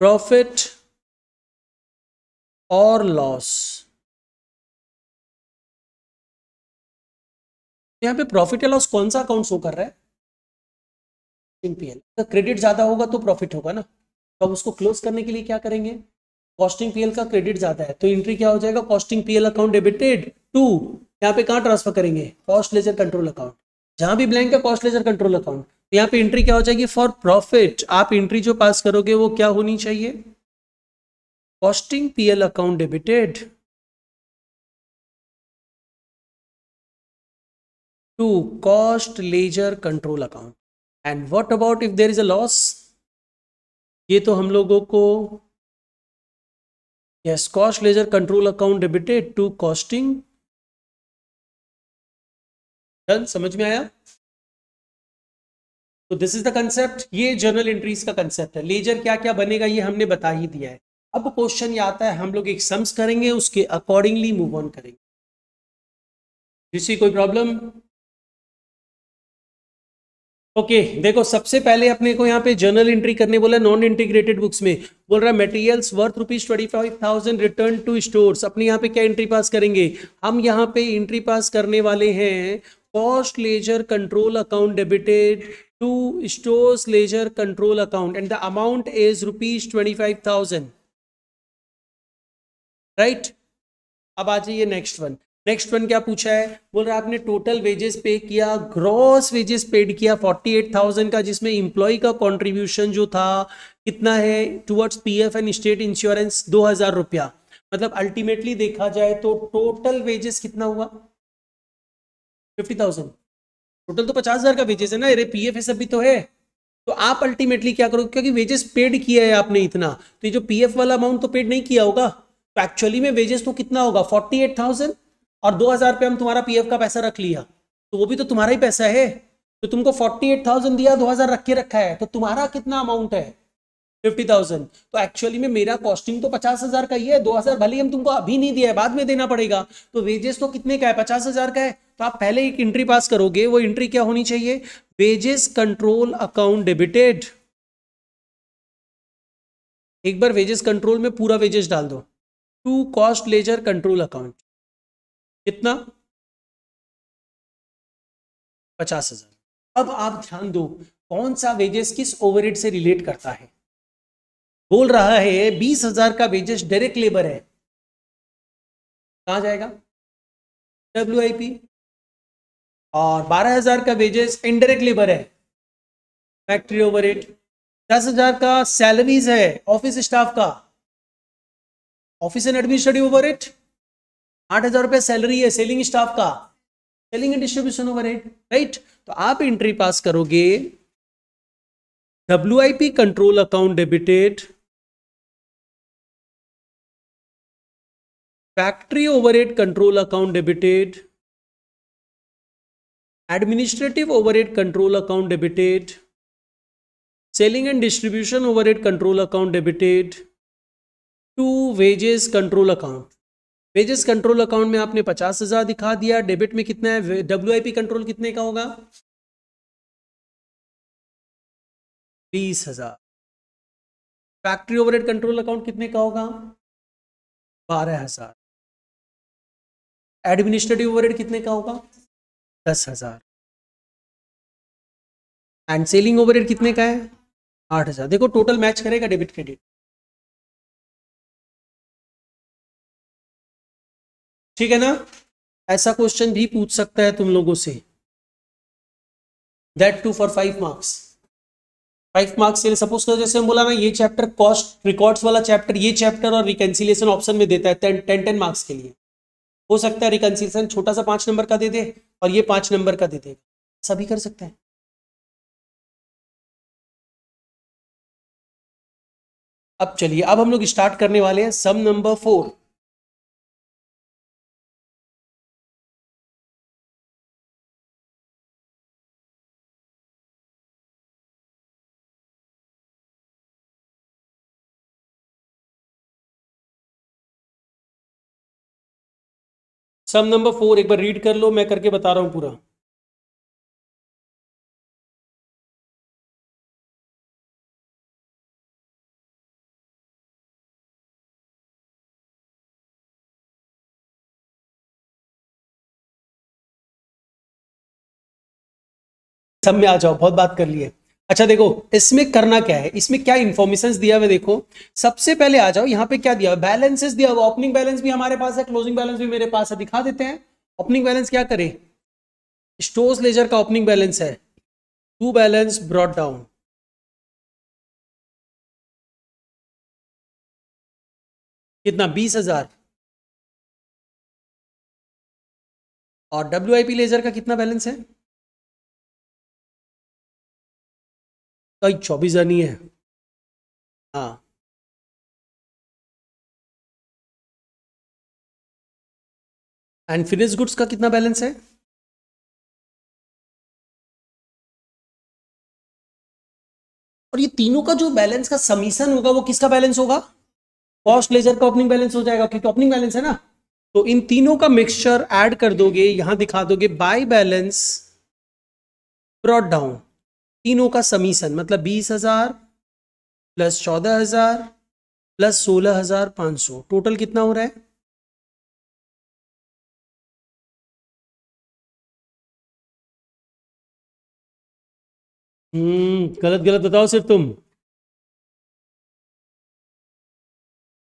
profit और लॉस। यहाँ पे प्रॉफिट या लॉस कौन सा अकाउंट शो कर रहा है, पीएल का। क्रेडिट ज्यादा होगा तो प्रॉफिट होगा ना, तो अब उसको क्लोज करने के लिए क्या करेंगे, कॉस्टिंग पीएल का क्रेडिट ज्यादा है तो एंट्री क्या हो जाएगा, costing PL account debited to, यहाँ पे कहाँ ट्रांसफर करेंगे, कॉस्ट लेजर कंट्रोल अकाउंट। जहां भी ब्लैंक है कॉस्ट लेजर कंट्रोल अकाउंट, तो यहाँ पे एंट्री क्या हो जाएगी, फॉर प्रॉफिट। आप एंट्री जो पास करोगे वो क्या होनी चाहिए, costing PL account debited to cost ledger control account. And what about if there is a loss, ये तो हम लोगों को, yes, cost ledger control account debited to costing. Done, समझ में आया। तो दिस इज द कंसेप्ट, ये जर्नल एंट्रीज का कंसेप्ट है। लेजर क्या क्या बनेगा ये हमने बता ही दिया है। अब क्वेश्चन ये आता है, हम लोग एक सम्स करेंगे, उसके अकॉर्डिंगली मूव ऑन करेंगे। किसी कोई प्रॉब्लम, ओके देखो सबसे पहले अपने को यहाँ पे जर्नल एंट्री करने बोला, नॉन इंटीग्रेटेड बुक्स में बोल रहा है materials worth ₹25,000 return to stores. अपने यहाँ पे क्या एंट्री पास करेंगे, हम यहाँ पे एंट्री पास करने वाले हैं cost ledger control account debited to stores ledger control account and the amount is ₹25,000, right. अब आ जाइए नेक्स्ट वन। नेक्स्ट वन क्या पूछा है, बोल रहा है आपने टोटल वेजेस पे किया, ग्रॉस वेजेस पेड किया 48,000 का, जिसमें इंप्लॉय का कंट्रीब्यूशन जो था कितना है towards PF and state insurance 2,000 रुपया। मतलब अल्टीमेटली देखा जाए तो टोटल वेजेस कितना हुआ 50,000। टोटल तो 50,000 का वेजेस है ना, अरे पीएफ सब भी तो है। तो आप अल्टीमेटली क्या करोगे, क्योंकि वेजेस पेड किया है आपने इतना, तो ये जो पीएफ वाला अमाउंट तो पेड नहीं किया होगा, तो एक्चुअली में वेजेस तो कितना होगा 48,000, और 2,000 पे हम तुम्हारा पीएफ का पैसा रख लिया, तो वो भी तो तुम्हारा ही पैसा है। तो तुमको 48,000 दिया, 2,000 रख के रखा है, तो तुम्हारा कितना अमाउंट है 50,000। तो एक्चुअली में मेरा कॉस्टिंग तो 50,000 का ही है, 2,000 भले ही हम तुमको अभी नहीं दिया है, बाद में देना पड़ेगा। तो वेजेस तो कितने का है 50,000 का है। तो आप पहले एक एंट्री पास करोगे, वो एंट्री क्या होनी चाहिए, वेजेस कंट्रोल अकाउंट डेबिटेड। एक बार वेजेस कंट्रोल में पूरा वेजेस डाल दो to cost ledger control account, कितना 50,000। अब आप ध्यान दो कौन सा वेजेस किस ओवरहेड से रिलेट करता है, बोल रहा है 20,000 का वेजेस डायरेक्ट लेबर है, कहां जाएगा? WIP। और 12,000 का वेजेस इनडायरेक्ट लेबर है, फैक्ट्री ओवरहेड। 10,000 का सैलरीज है ऑफिस स्टाफ का, ऑफिस एंड एडमिनिस्ट्रेटिव ओवरहेड। 8,000 रुपया सैलरी है सेलिंग स्टाफ का, selling and distribution overhead, right. तो आप एंट्री पास करोगे, WIP control account debited, factory overhead control account debited, administrative overhead control account debited, selling and distribution overhead control account debited, to wages control account. Wages control account में आपने 50,000 दिखा दिया, डेबिट में कितना है? WIP कंट्रोल कितने का होगा? 20,000। फैक्ट्री ओवरहेड कंट्रोल अकाउंट कितने का होगा? 12,000। एडमिनिस्ट्रेटिव ओवरहेड कितने का होगा? 10,000। एंड सेलिंग ओवरहेड कितने का है? 8,000। देखो टोटल मैच करेगा डेबिट क्रेडिट, ठीक है ना? ऐसा क्वेश्चन भी पूछ सकता है तुम लोगों से, that too for 5 marks. 5 marks के लिए सपोज करो, जैसे हम बोला ना ये चैप्टर कॉस्ट रिकॉर्ड्स वाला चैप्टर, ये चैप्टर और रिकंसिलिएशन ऑप्शन में देता है 10 मार्क्स के लिए। हो सकता है रिकंसिलिएशन छोटा सा 5 नंबर का दे दे और ये 5 नंबर का दे देगा, सभी कर सकते हैं। अब चलिए, अब हम लोग स्टार्ट करने वाले हैं सम नंबर 4। सम नंबर 4 एक बार रीड कर लो, मैं करके बता रहा हूं पूरा। सब में आ जाओ, बहुत बात कर लिए। अच्छा देखो, इसमें करना क्या है, इसमें क्या इंफॉर्मेशन दिया हुआ देखो। सबसे पहले आ जाओ, यहाँ पे क्या दिया हुआ? बैलेंसेस दिया हुआ। ओपनिंग बैलेंस भी हमारे पास है, क्लोजिंग बैलेंस भी मेरे पास है, दिखा देते हैं। ओपनिंग बैलेंस क्या करे? स्टोर्स लेजर का ओपनिंग बैलेंस है, टू बैलेंस ब्रॉट डाउन, कितना? 20,000। और WIP लेजर का कितना बैलेंस है? कई 24,000 नहीं है। हाँ, एंड फिनिश गुड्स का कितना बैलेंस है? और ये तीनों का जो बैलेंस का समीशन होगा वो किसका बैलेंस होगा? कॉस्ट लेजर का ओपनिंग बैलेंस हो जाएगा, क्योंकि ओपनिंग बैलेंस है ना। तो इन तीनों का मिक्सचर ऐड कर दोगे, यहां दिखा दोगे बाय बैलेंस ब्रॉट डाउन। तीनों का समीशन मतलब 20,000 प्लस 14,000 प्लस 16,500, टोटल कितना हो रहा है? गलत गलत बताओ सिर्फ तुम,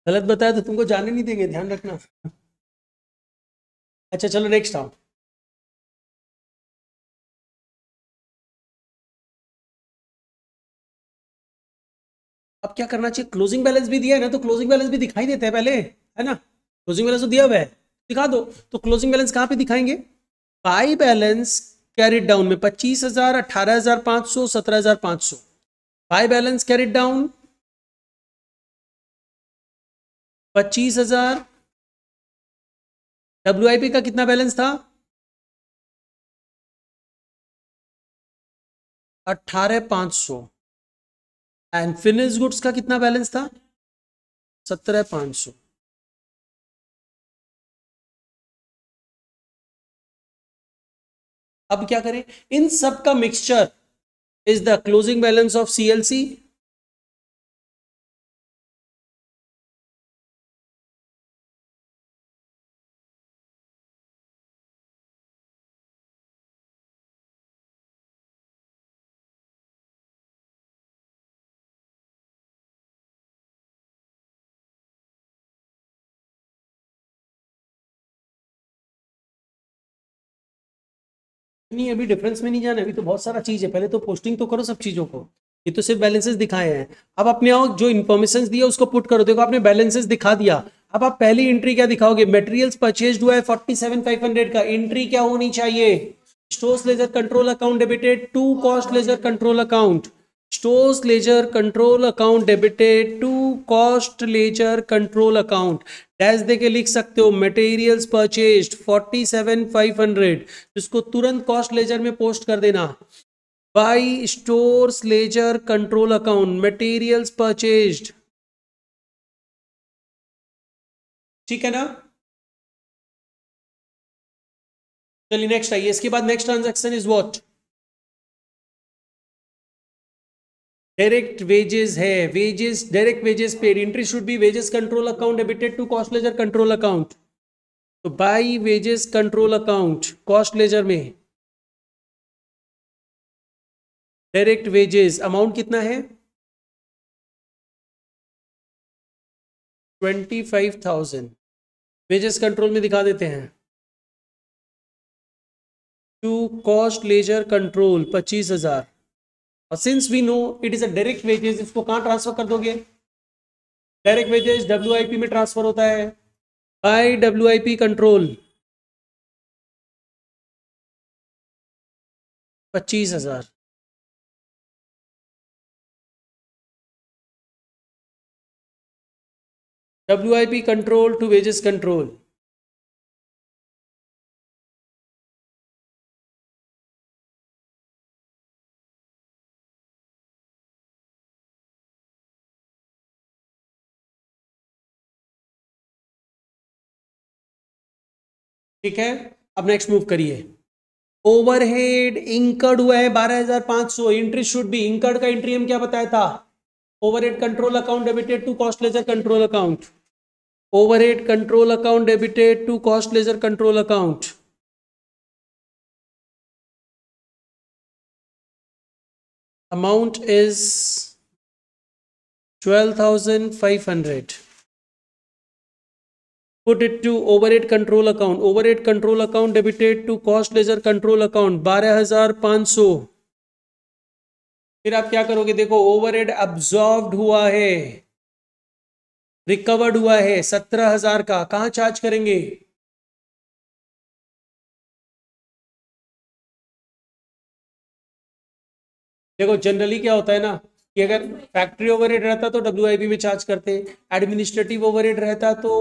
गलत बताया तो तुमको जाने नहीं देंगे, ध्यान रखना। अच्छा चलो नेक्स्ट आओ। अब क्या करना चाहिए? क्लोजिंग बैलेंस भी दिया है ना, तो क्लोजिंग बैलेंस भी दिखाई देते हैं पहले, है ना? क्लोजिंग बैलेंस तो दिया हुआ है, दिखा दो। तो क्लोजिंग बैलेंस कहां पे दिखाएंगे? बाई बैलेंस कैरिड डाउन में 25,000, 18,500, 17,500। By balance carried down 25,000। WIP का कितना बैलेंस था? 18,500। एंड फिनिश गुड्स का कितना बैलेंस था? 17,500। अब क्या करें? इन सब का mixture is the closing balance of CLC। नहीं, अभी डिफरेंस में नहीं जाना, अभी तो बहुत सारा चीज है, पहले तो पोस्टिंग तो करो सब चीजों को। ये तो सिर्फ बैलेंसेस दिखाए हैं। अब अपने आओ जो इन्फॉर्मेशन दिया उसको पुट करो। देखो आपने बैलेंसेस दिखा दिया, अब आप पहली एंट्री क्या दिखाओगे? मटेरियल्स परचेज्ड हुआ है 47,500 का, एंट्री क्या होनी चाहिए? Stores ledger control account debited to cost ledger control account. Stores ledger control account debited to cost ledger control account. Dash देके लिख सकते हो मटेरियल्स परचेज्ड 47,500, जिसको तुरंत कॉस्ट लेजर में पोस्ट कर देना। By stores ledger control account materials purchased, ठीक है ना? चलिए नेक्स्ट आइए, इसके बाद next transaction is what? Direct wages है, wages, direct wages paid. Entry should be wages control account debited to cost ledger control account. तो by wages control account cost ledger में डायरेक्ट वेजेस अमाउंट कितना है? 25,000। वेजेस कंट्रोल में दिखा देते हैं टू कॉस्ट लेजर कंट्रोल 25,000। और since we know it is a direct wages, इसको कहां ट्रांसफर कर दोगे? डायरेक्ट वेजेस WIP में ट्रांसफर होता है by WIP control 25,000। WIP control to wages control. ठीक है, अब नेक्स्ट मूव करिए। ओवरहेड इंकर्ड हुआ है 12,500। एंट्री शुड बी, इंकर्ड का एंट्री हम क्या बताया था? Overhead control account debited to cost ledger control account. Overhead control account debited to cost ledger control account. Amount is 12,500। Put it to overhead control account. Overhead control account debited to cost ledger control account 12,500। फिर आप क्या करोगे? देखो ओवरहेड अब्सॉर्ब्ड हुआ है, रिकवर्ड हुआ है 17,000 का, कहां चार्ज करेंगे? देखो जनरली क्या होता है ना कि अगर फैक्ट्री ओवरहेड रहता तो WIP में चार्ज करते, एडमिनिस्ट्रेटिव ओवरहेड रहता तो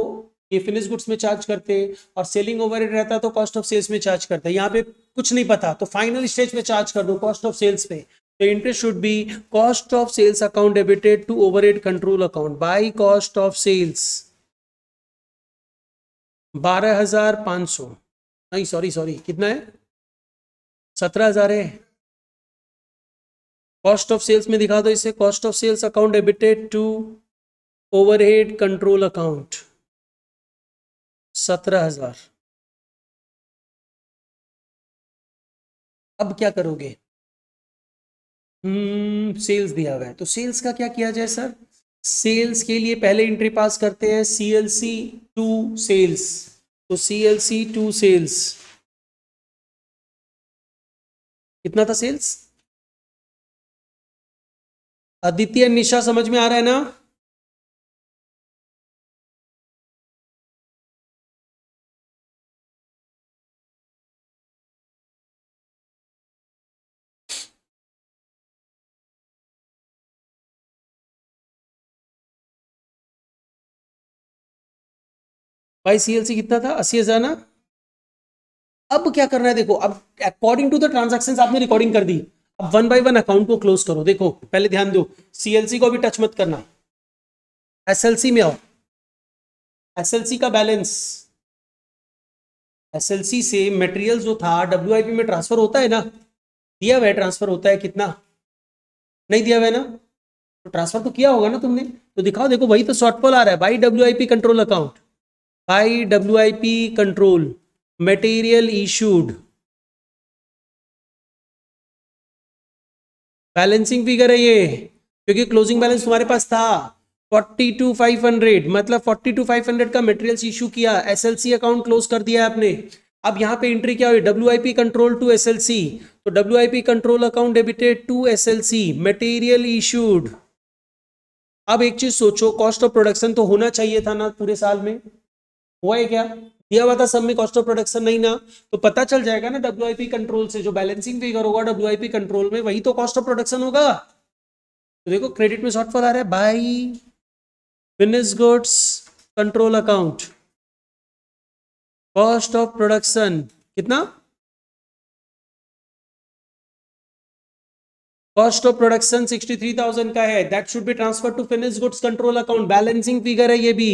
ये फिनिश गुड्स में चार्ज करते, और सेलिंग ओवरहेड रहता तो कॉस्ट ऑफ सेल्स में चार्ज करते। यहाँ पे कुछ नहीं पता तो फाइनल स्टेज पे चार्ज कर दो कॉस्ट ऑफ सेल्स पे। तो interest should be cost of sales account debited to overhead control account by cost of sales 12,500। नहीं सॉरी कितना है? 17,000 है। कॉस्ट ऑफ सेल्स में दिखा दो इसे, cost of sales account debited to overhead control account 17,000। अब क्या करोगे? सेल्स दिया हुआ है तो सेल्स का क्या किया जाए सर? सेल्स के लिए पहले एंट्री पास करते हैं CLC टू सेल्स। तो CLC टू सेल्स कितना था सेल्स? आदित्य निशा समझ में आ रहा है ना? भाई CLC कितना था? 80,000 ना? अब क्या करना है देखो, अब अकॉर्डिंग टू द ट्रांजैक्शंस आपने रिकॉर्डिंग कर दी, अब वन बाय वन अकाउंट को क्लोज करो। देखो पहले ध्यान दो, CLC को भी टच मत करना, SLC में आओ। SLC का बैलेंस, SLC से मटेरियल जो था WIP में ट्रांसफर होता है ना? दिया हुआ है ट्रांसफर होता है कितना? नहीं दिया हुआ है ना? तो ट्रांसफर तो किया होगा ना तुमने, तो दिखाओ। देखो वही तो शॉर्टफॉल आ रहा है, by WIP control account, by WIP control material issued. Balancing figure है ये, क्योंकि क्लोजिंग बैलेंस तुम्हारे पास था 42,500, मतलब 42,500 का मटेरियल्स इशू किया, SLC अकाउंट क्लोज कर दिया आपने। अब यहाँ पे एंट्री क्या हुई, WIP कंट्रोल टू SLC, तो WIP control account debited to SLC, material issued. अब एक चीज सोचो, कॉस्ट ऑफ प्रोडक्शन तो होना चाहिए था ना पूरे साल में, हुआ है क्या, दिया हुआ था सब में कॉस्ट ऑफ प्रोडक्शन नहीं ना, तो पता चल जाएगा ना WIP कंट्रोल से, जो बैलेंसिंग फिगर होगा WIP कंट्रोल में वही तो कॉस्ट ऑफ प्रोडक्शन होगा। तो देखो क्रेडिट में शॉर्टफॉल आ रहा है, by finish goods control account, cost of production कितना, कॉस्ट ऑफ प्रोडक्शन 63,000 का है, that should be transfer to finish goods control account, balancing figure है ये भी।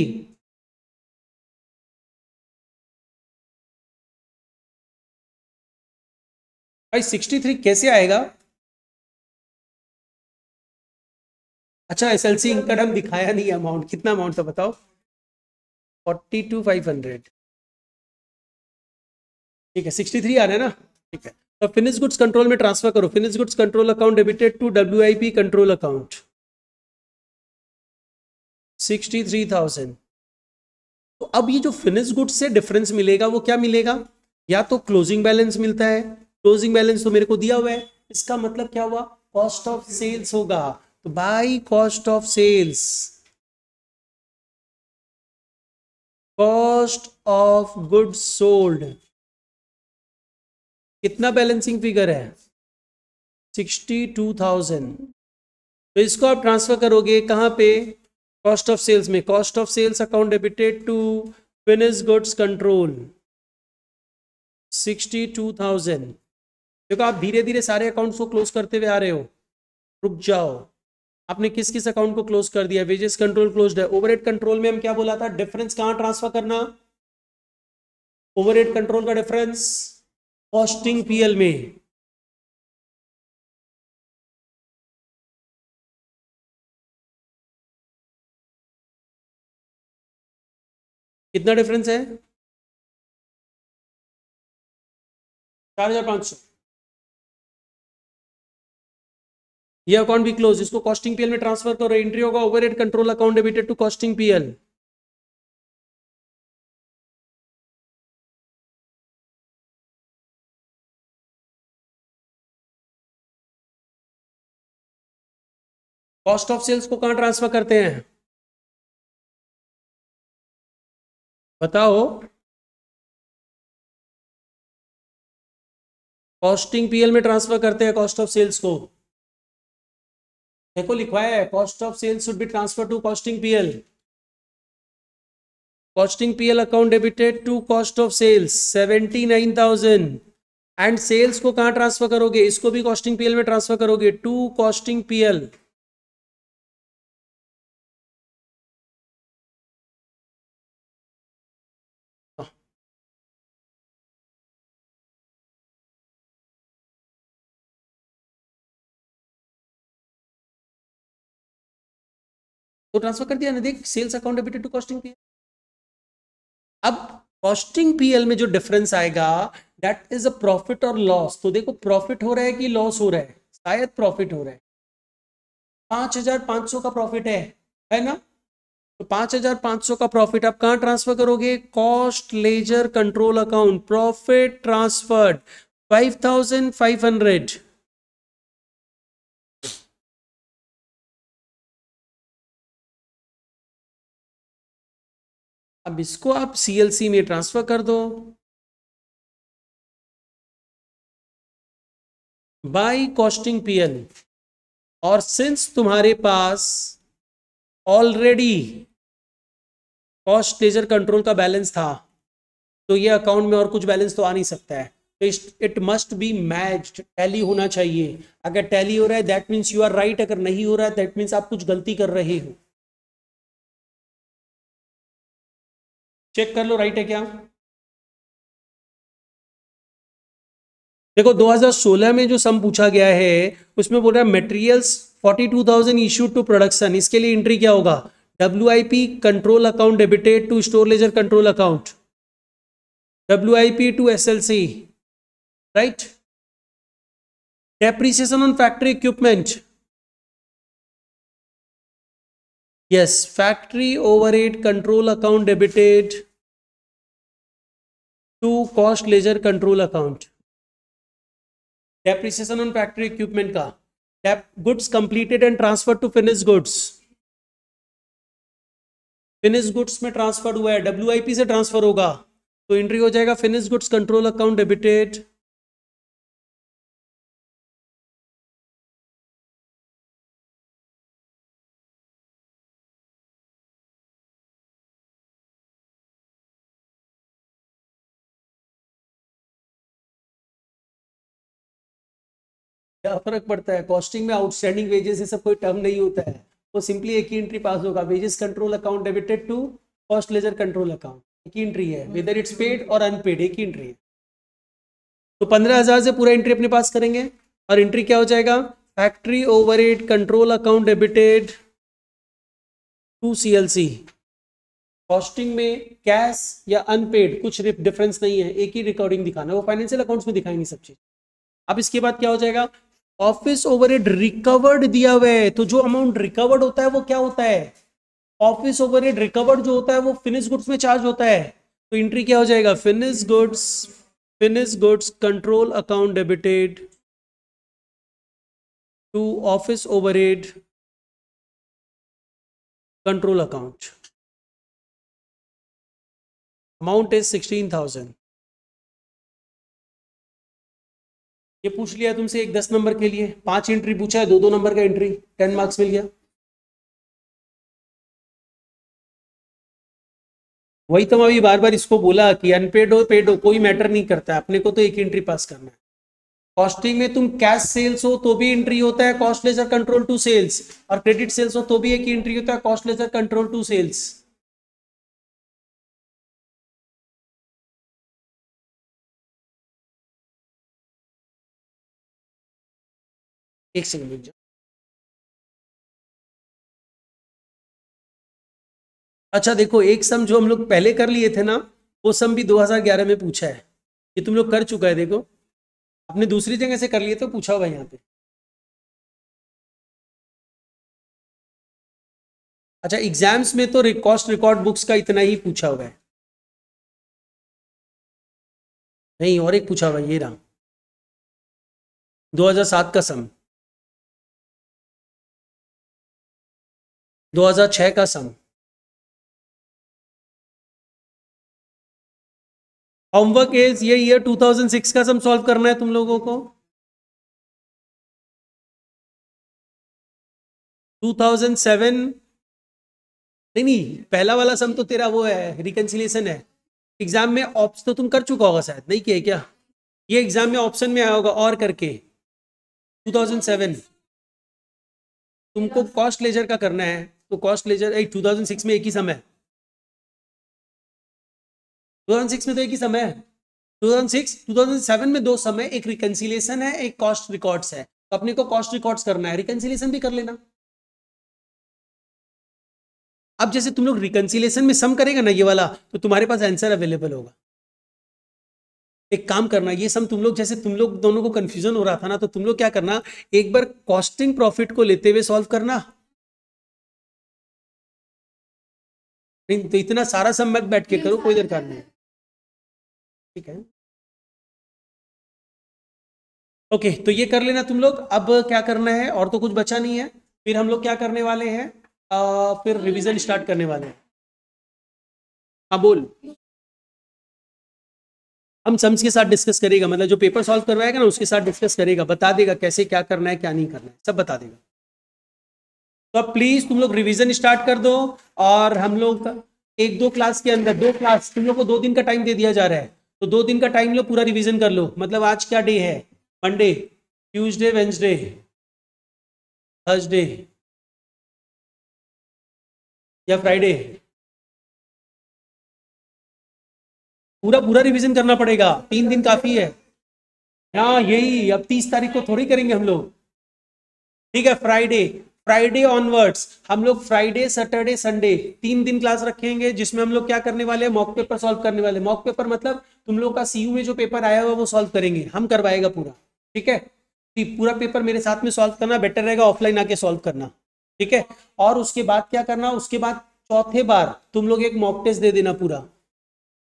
भाई 63 कैसे आएगा, अच्छा SLC इनकम हम दिखाया नहीं अमाउंट, कितना अमाउंट था बताओ, 42,500, ठीक है 63 आ रहा है ना, ठीक है। तो फिनिश गुड्स कंट्रोल में ट्रांसफर करो, finish goods control account debited to WIP control account 63,000। तो अब ये जो फिनिश गुड्स से डिफरेंस मिलेगा वो क्या मिलेगा, या तो क्लोजिंग बैलेंस मिलता है, क्लोजिंग बैलेंस तो मेरे को दिया हुआ है, इसका मतलब क्या हुआ, कॉस्ट ऑफ सेल्स होगा, तो by cost of sales, cost of goods sold, कितना बैलेंसिंग फिगर है 62,000। तो इसको आप ट्रांसफर करोगे कहां पे, कॉस्ट ऑफ सेल्स में, cost of sales account debited to finish goods control 62,000। देखो आप धीरे धीरे सारे अकाउंट्स को क्लोज करते हुए आ रहे हो, रुक जाओ, आपने किस किस अकाउंट को क्लोज कर दिया, वेजेस कंट्रोल क्लोज्ड है, ओवरहेड कंट्रोल में हम क्या बोला था, डिफरेंस कहां ट्रांसफर करना, ओवरहेड कंट्रोल का डिफरेंस कॉस्टिंग PL में, कितना डिफरेंस है 4,500, ये अकाउंट भी क्लोज, इसको कॉस्टिंग PL में ट्रांसफर करो, एंट्री होगा overhead control account debited to costing PL, cost of sales को कहां ट्रांसफर करते हैं बताओ, कॉस्टिंग PL में ट्रांसफर करते हैं कॉस्ट ऑफ सेल्स को, देखो लिखवाया है cost of sales should be transfer to costing PL, costing PL account debited to cost of sales 79,000, and sales को कहां ट्रांसफर करोगे, इसको भी कॉस्टिंग PL में ट्रांसफर करोगे टू कॉस्टिंग PL, तो ट्रांसफर कर दिया ना, देख sales account debited to costing PL। अब कॉस्टिंग PL में जो डिफरेंस आएगा दैट इज अ प्रॉफिट और लॉस, तो देखो प्रॉफिट हो रहा है कि लॉस हो रहा है, शायद प्रॉफिट हो रहा है, 5,500 का प्रॉफिट है ना, तो 5,500 का प्रॉफिट आप कहां ट्रांसफर करोगे, cost ledger control account, profit transferred 5,500, अब इसको आप CLC में ट्रांसफर कर दो बाय कॉस्टिंग PL, और सिंस तुम्हारे पास ऑलरेडी कॉस्ट लेजर कंट्रोल का बैलेंस था, तो ये अकाउंट में और कुछ बैलेंस तो आ नहीं सकता है, तो it must be matched, tally होना चाहिए, अगर टैली हो रहा है that means you are right, अगर नहीं हो रहा है दैट मीन्स आप कुछ गलती कर रहे हो, चेक कर लो राइट है क्या। देखो 2016 में जो सम पूछा गया है उसमें बोल रहा है मटेरियल्स 42,000 इश्यूड टू प्रोडक्शन, इसके लिए एंट्री क्या होगा, WIP control account debited to store ledger control account, WIP to SLC, right, depreciation on factory equipment, yes, factory overhead control account debited to cost ledger control account. Depreciation on factory equipment का, goods completed and transfer to finish goods, finish goods में ट्रांसफर हुआ है, WIP से ट्रांसफर होगा तो एंट्री हो जाएगा finish goods control account debited. क्या फर्क पड़ता है, कॉस्टिंग में आउटस्टैंडिंग वेजेस ये सब कोई टर्म नहीं होता है, वो सिंपली एक ही एंट्री पास होगा, wages control account debited to cost ledger control account, एक ही एंट्री है, वेदर इट्स पेड और अनपेड एक ही एंट्री है। तो 15,000 से पूरा एंट्री अपने पास करेंगे और एंट्री क्या हो जाएगा, factory overhead control account debited to CLC। Costing में कैश या अनपेड कुछ डिफरेंस नहीं है, एक ही रिकॉर्डिंग दिखाना, वो फाइनेंशियल अकाउंट्स में दिखाएंगे सब चीज। अब इसके बाद क्या हो जाएगा, ऑफिस ओवरहेड रिकवर्ड दिया हुआ है, तो जो अमाउंट रिकवर्ड होता है वो क्या होता है, ऑफिस ओवरहेड रिकवर्ड जो होता है वो फिनिश गुड्स में चार्ज होता है, तो एंट्री क्या हो जाएगा, finish goods control account debited to office overhead control account, amount is 16,000। ये पूछ लिया तुमसे एक 10 नंबर के लिए, 5 एंट्री पूछा है, 2-2 नंबर का एंट्री, 10 मार्क्स मिल गया। वही तो मैं अभी बार बार इसको बोला कि अनपेड हो पेड हो कोई मैटर नहीं करता, अपने को तो एक एंट्री पास करना है। कॉस्टिंग में तुम कैश सेल्स हो तो भी एंट्री होता है cost ledger control to sales, और क्रेडिट सेल्स हो तो भी एक ही एंट्री होता है cost ledger control to sales. एक सेकंड। अच्छा देखो, एक सम जो हम लोग पहले कर लिए थे ना, वो सम भी 2011 में पूछा है, ये तुम लोग कर चुका है, देखो अपने दूसरी जगह से कर लिए तो पूछा होगा यहाँ पे। अच्छा एग्जाम्स में तो कॉस्ट रिकॉर्ड बुक्स का इतना ही पूछा हुआ है, नहीं और एक पूछा हुआ है, ये रहा 2007 का सम, 2006 का सम। होमवर्क इज ये ईयर 2006 का सम सॉल्व करना है तुम लोगों को, 2007 नहीं, पहला वाला सम तो तेरा वो है रिकंसिलिएशन है, एग्जाम में ऑप्शन तो तुम कर चुका होगा शायद, नहीं किया क्या, ये एग्जाम में ऑप्शन में आया होगा और करके 2007। तुमको कॉस्ट लेजर का करना है, तो कॉस्ट लेजर 2006 में एक ही सम है, 2006 में तो एक ही समय है, 2007 में 2 समय, एक रिकंसिलिएशन है एक कॉस्ट रिकॉर्ड्स है, तो अपने को कॉस्ट रिकॉर्ड्स करना है, रिकंसिलिएशन भी कर लेना। अब जैसे तुम लोग रिकंसिलिएशन में सम करेगा ना ये वाला, तो तुम्हारे पास आंसर अवेलेबल होगा। एक काम करना, ये सम तुम लोग जैसे तुम लोग दोनों को कंफ्यूजन हो रहा था ना, तो तुम लोग क्या करना, एक बार कॉस्टिंग प्रॉफिट को लेते हुए सॉल्व करना, नहीं तो इतना सारा सम मत बैठ के करो, कोई दरकार नहीं, ठीक है। ओके तो ये कर लेना तुम लोग। अब क्या करना है, और तो कुछ बचा नहीं है, फिर हम लोग क्या करने वाले हैं, फिर रिवीजन स्टार्ट करने वाले हैं। हाँ बोल, हम सम्स के साथ डिस्कस करेगा, मतलब जो पेपर सॉल्व करवाएगा ना उसके साथ डिस्कस करेगा, बता देगा कैसे क्या करना है क्या नहीं करना है, सब बता देगा। तो अब प्लीज तुम लोग रिवीजन स्टार्ट कर दो, और हम लोग 1-2 क्लास के अंदर, 2 क्लास तुम लोग को 2 दिन का टाइम दे दिया जा रहा है, तो 2 दिन का टाइम लो, पूरा रिवीजन कर लो। मतलब आज क्या डे है, मंडे, ट्यूसडे, वेंसडे, थर्सडे या फ्राइडे, पूरा पूरा रिवीजन करना पड़ेगा, 3 दिन काफी है। हाँ यही, अब 30 तारीख को थोड़ी करेंगे हम लोग, ठीक है। फ्राइडे ऑनवर्ड्स हम लोग फ्राइडे सैटरडे संडे 3 दिन क्लास रखेंगे, जिसमें हम लोग क्या करने वाले हैं, मॉक पेपर सॉल्व करने वाले। मॉक पेपर मतलब तुम लोग का CU में जो पेपर आया हुआ वो सॉल्व करेंगे, हम करवाएगा पूरा, ठीक है। पूरा पेपर मेरे साथ में सॉल्व करना बेटर रहेगा, ऑफलाइन आके सॉल्व करना, ठीक है। और उसके बाद क्या करना, उसके बाद चौथे बार तुम लोग एक मॉक टेस्ट दे देना पूरा,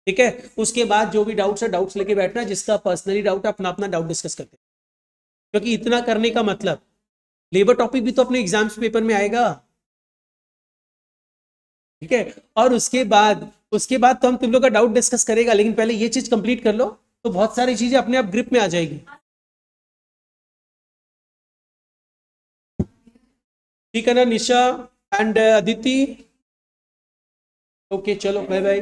ठीक है, उसके बाद जो भी डाउट्स है डाउट्स लेके बैठना, जिसका पर्सनली डाउट है अपना अपना डाउट डिस्कस करते हैं, क्योंकि इतना करने का मतलब लेबर टॉपिक भी तो अपने एग्जाम्स पेपर में आएगा। ठीक है, और उसके बाद तो हम तुम लोग का डाउट डिस्कस करेगा, लेकिन पहले ये चीज कंप्लीट कर लो तो बहुत सारी चीजें अपने आप ग्रिप में आ जाएगी। ठीक है ना निशा एंड अदिति? ओके चलो बाय बाय।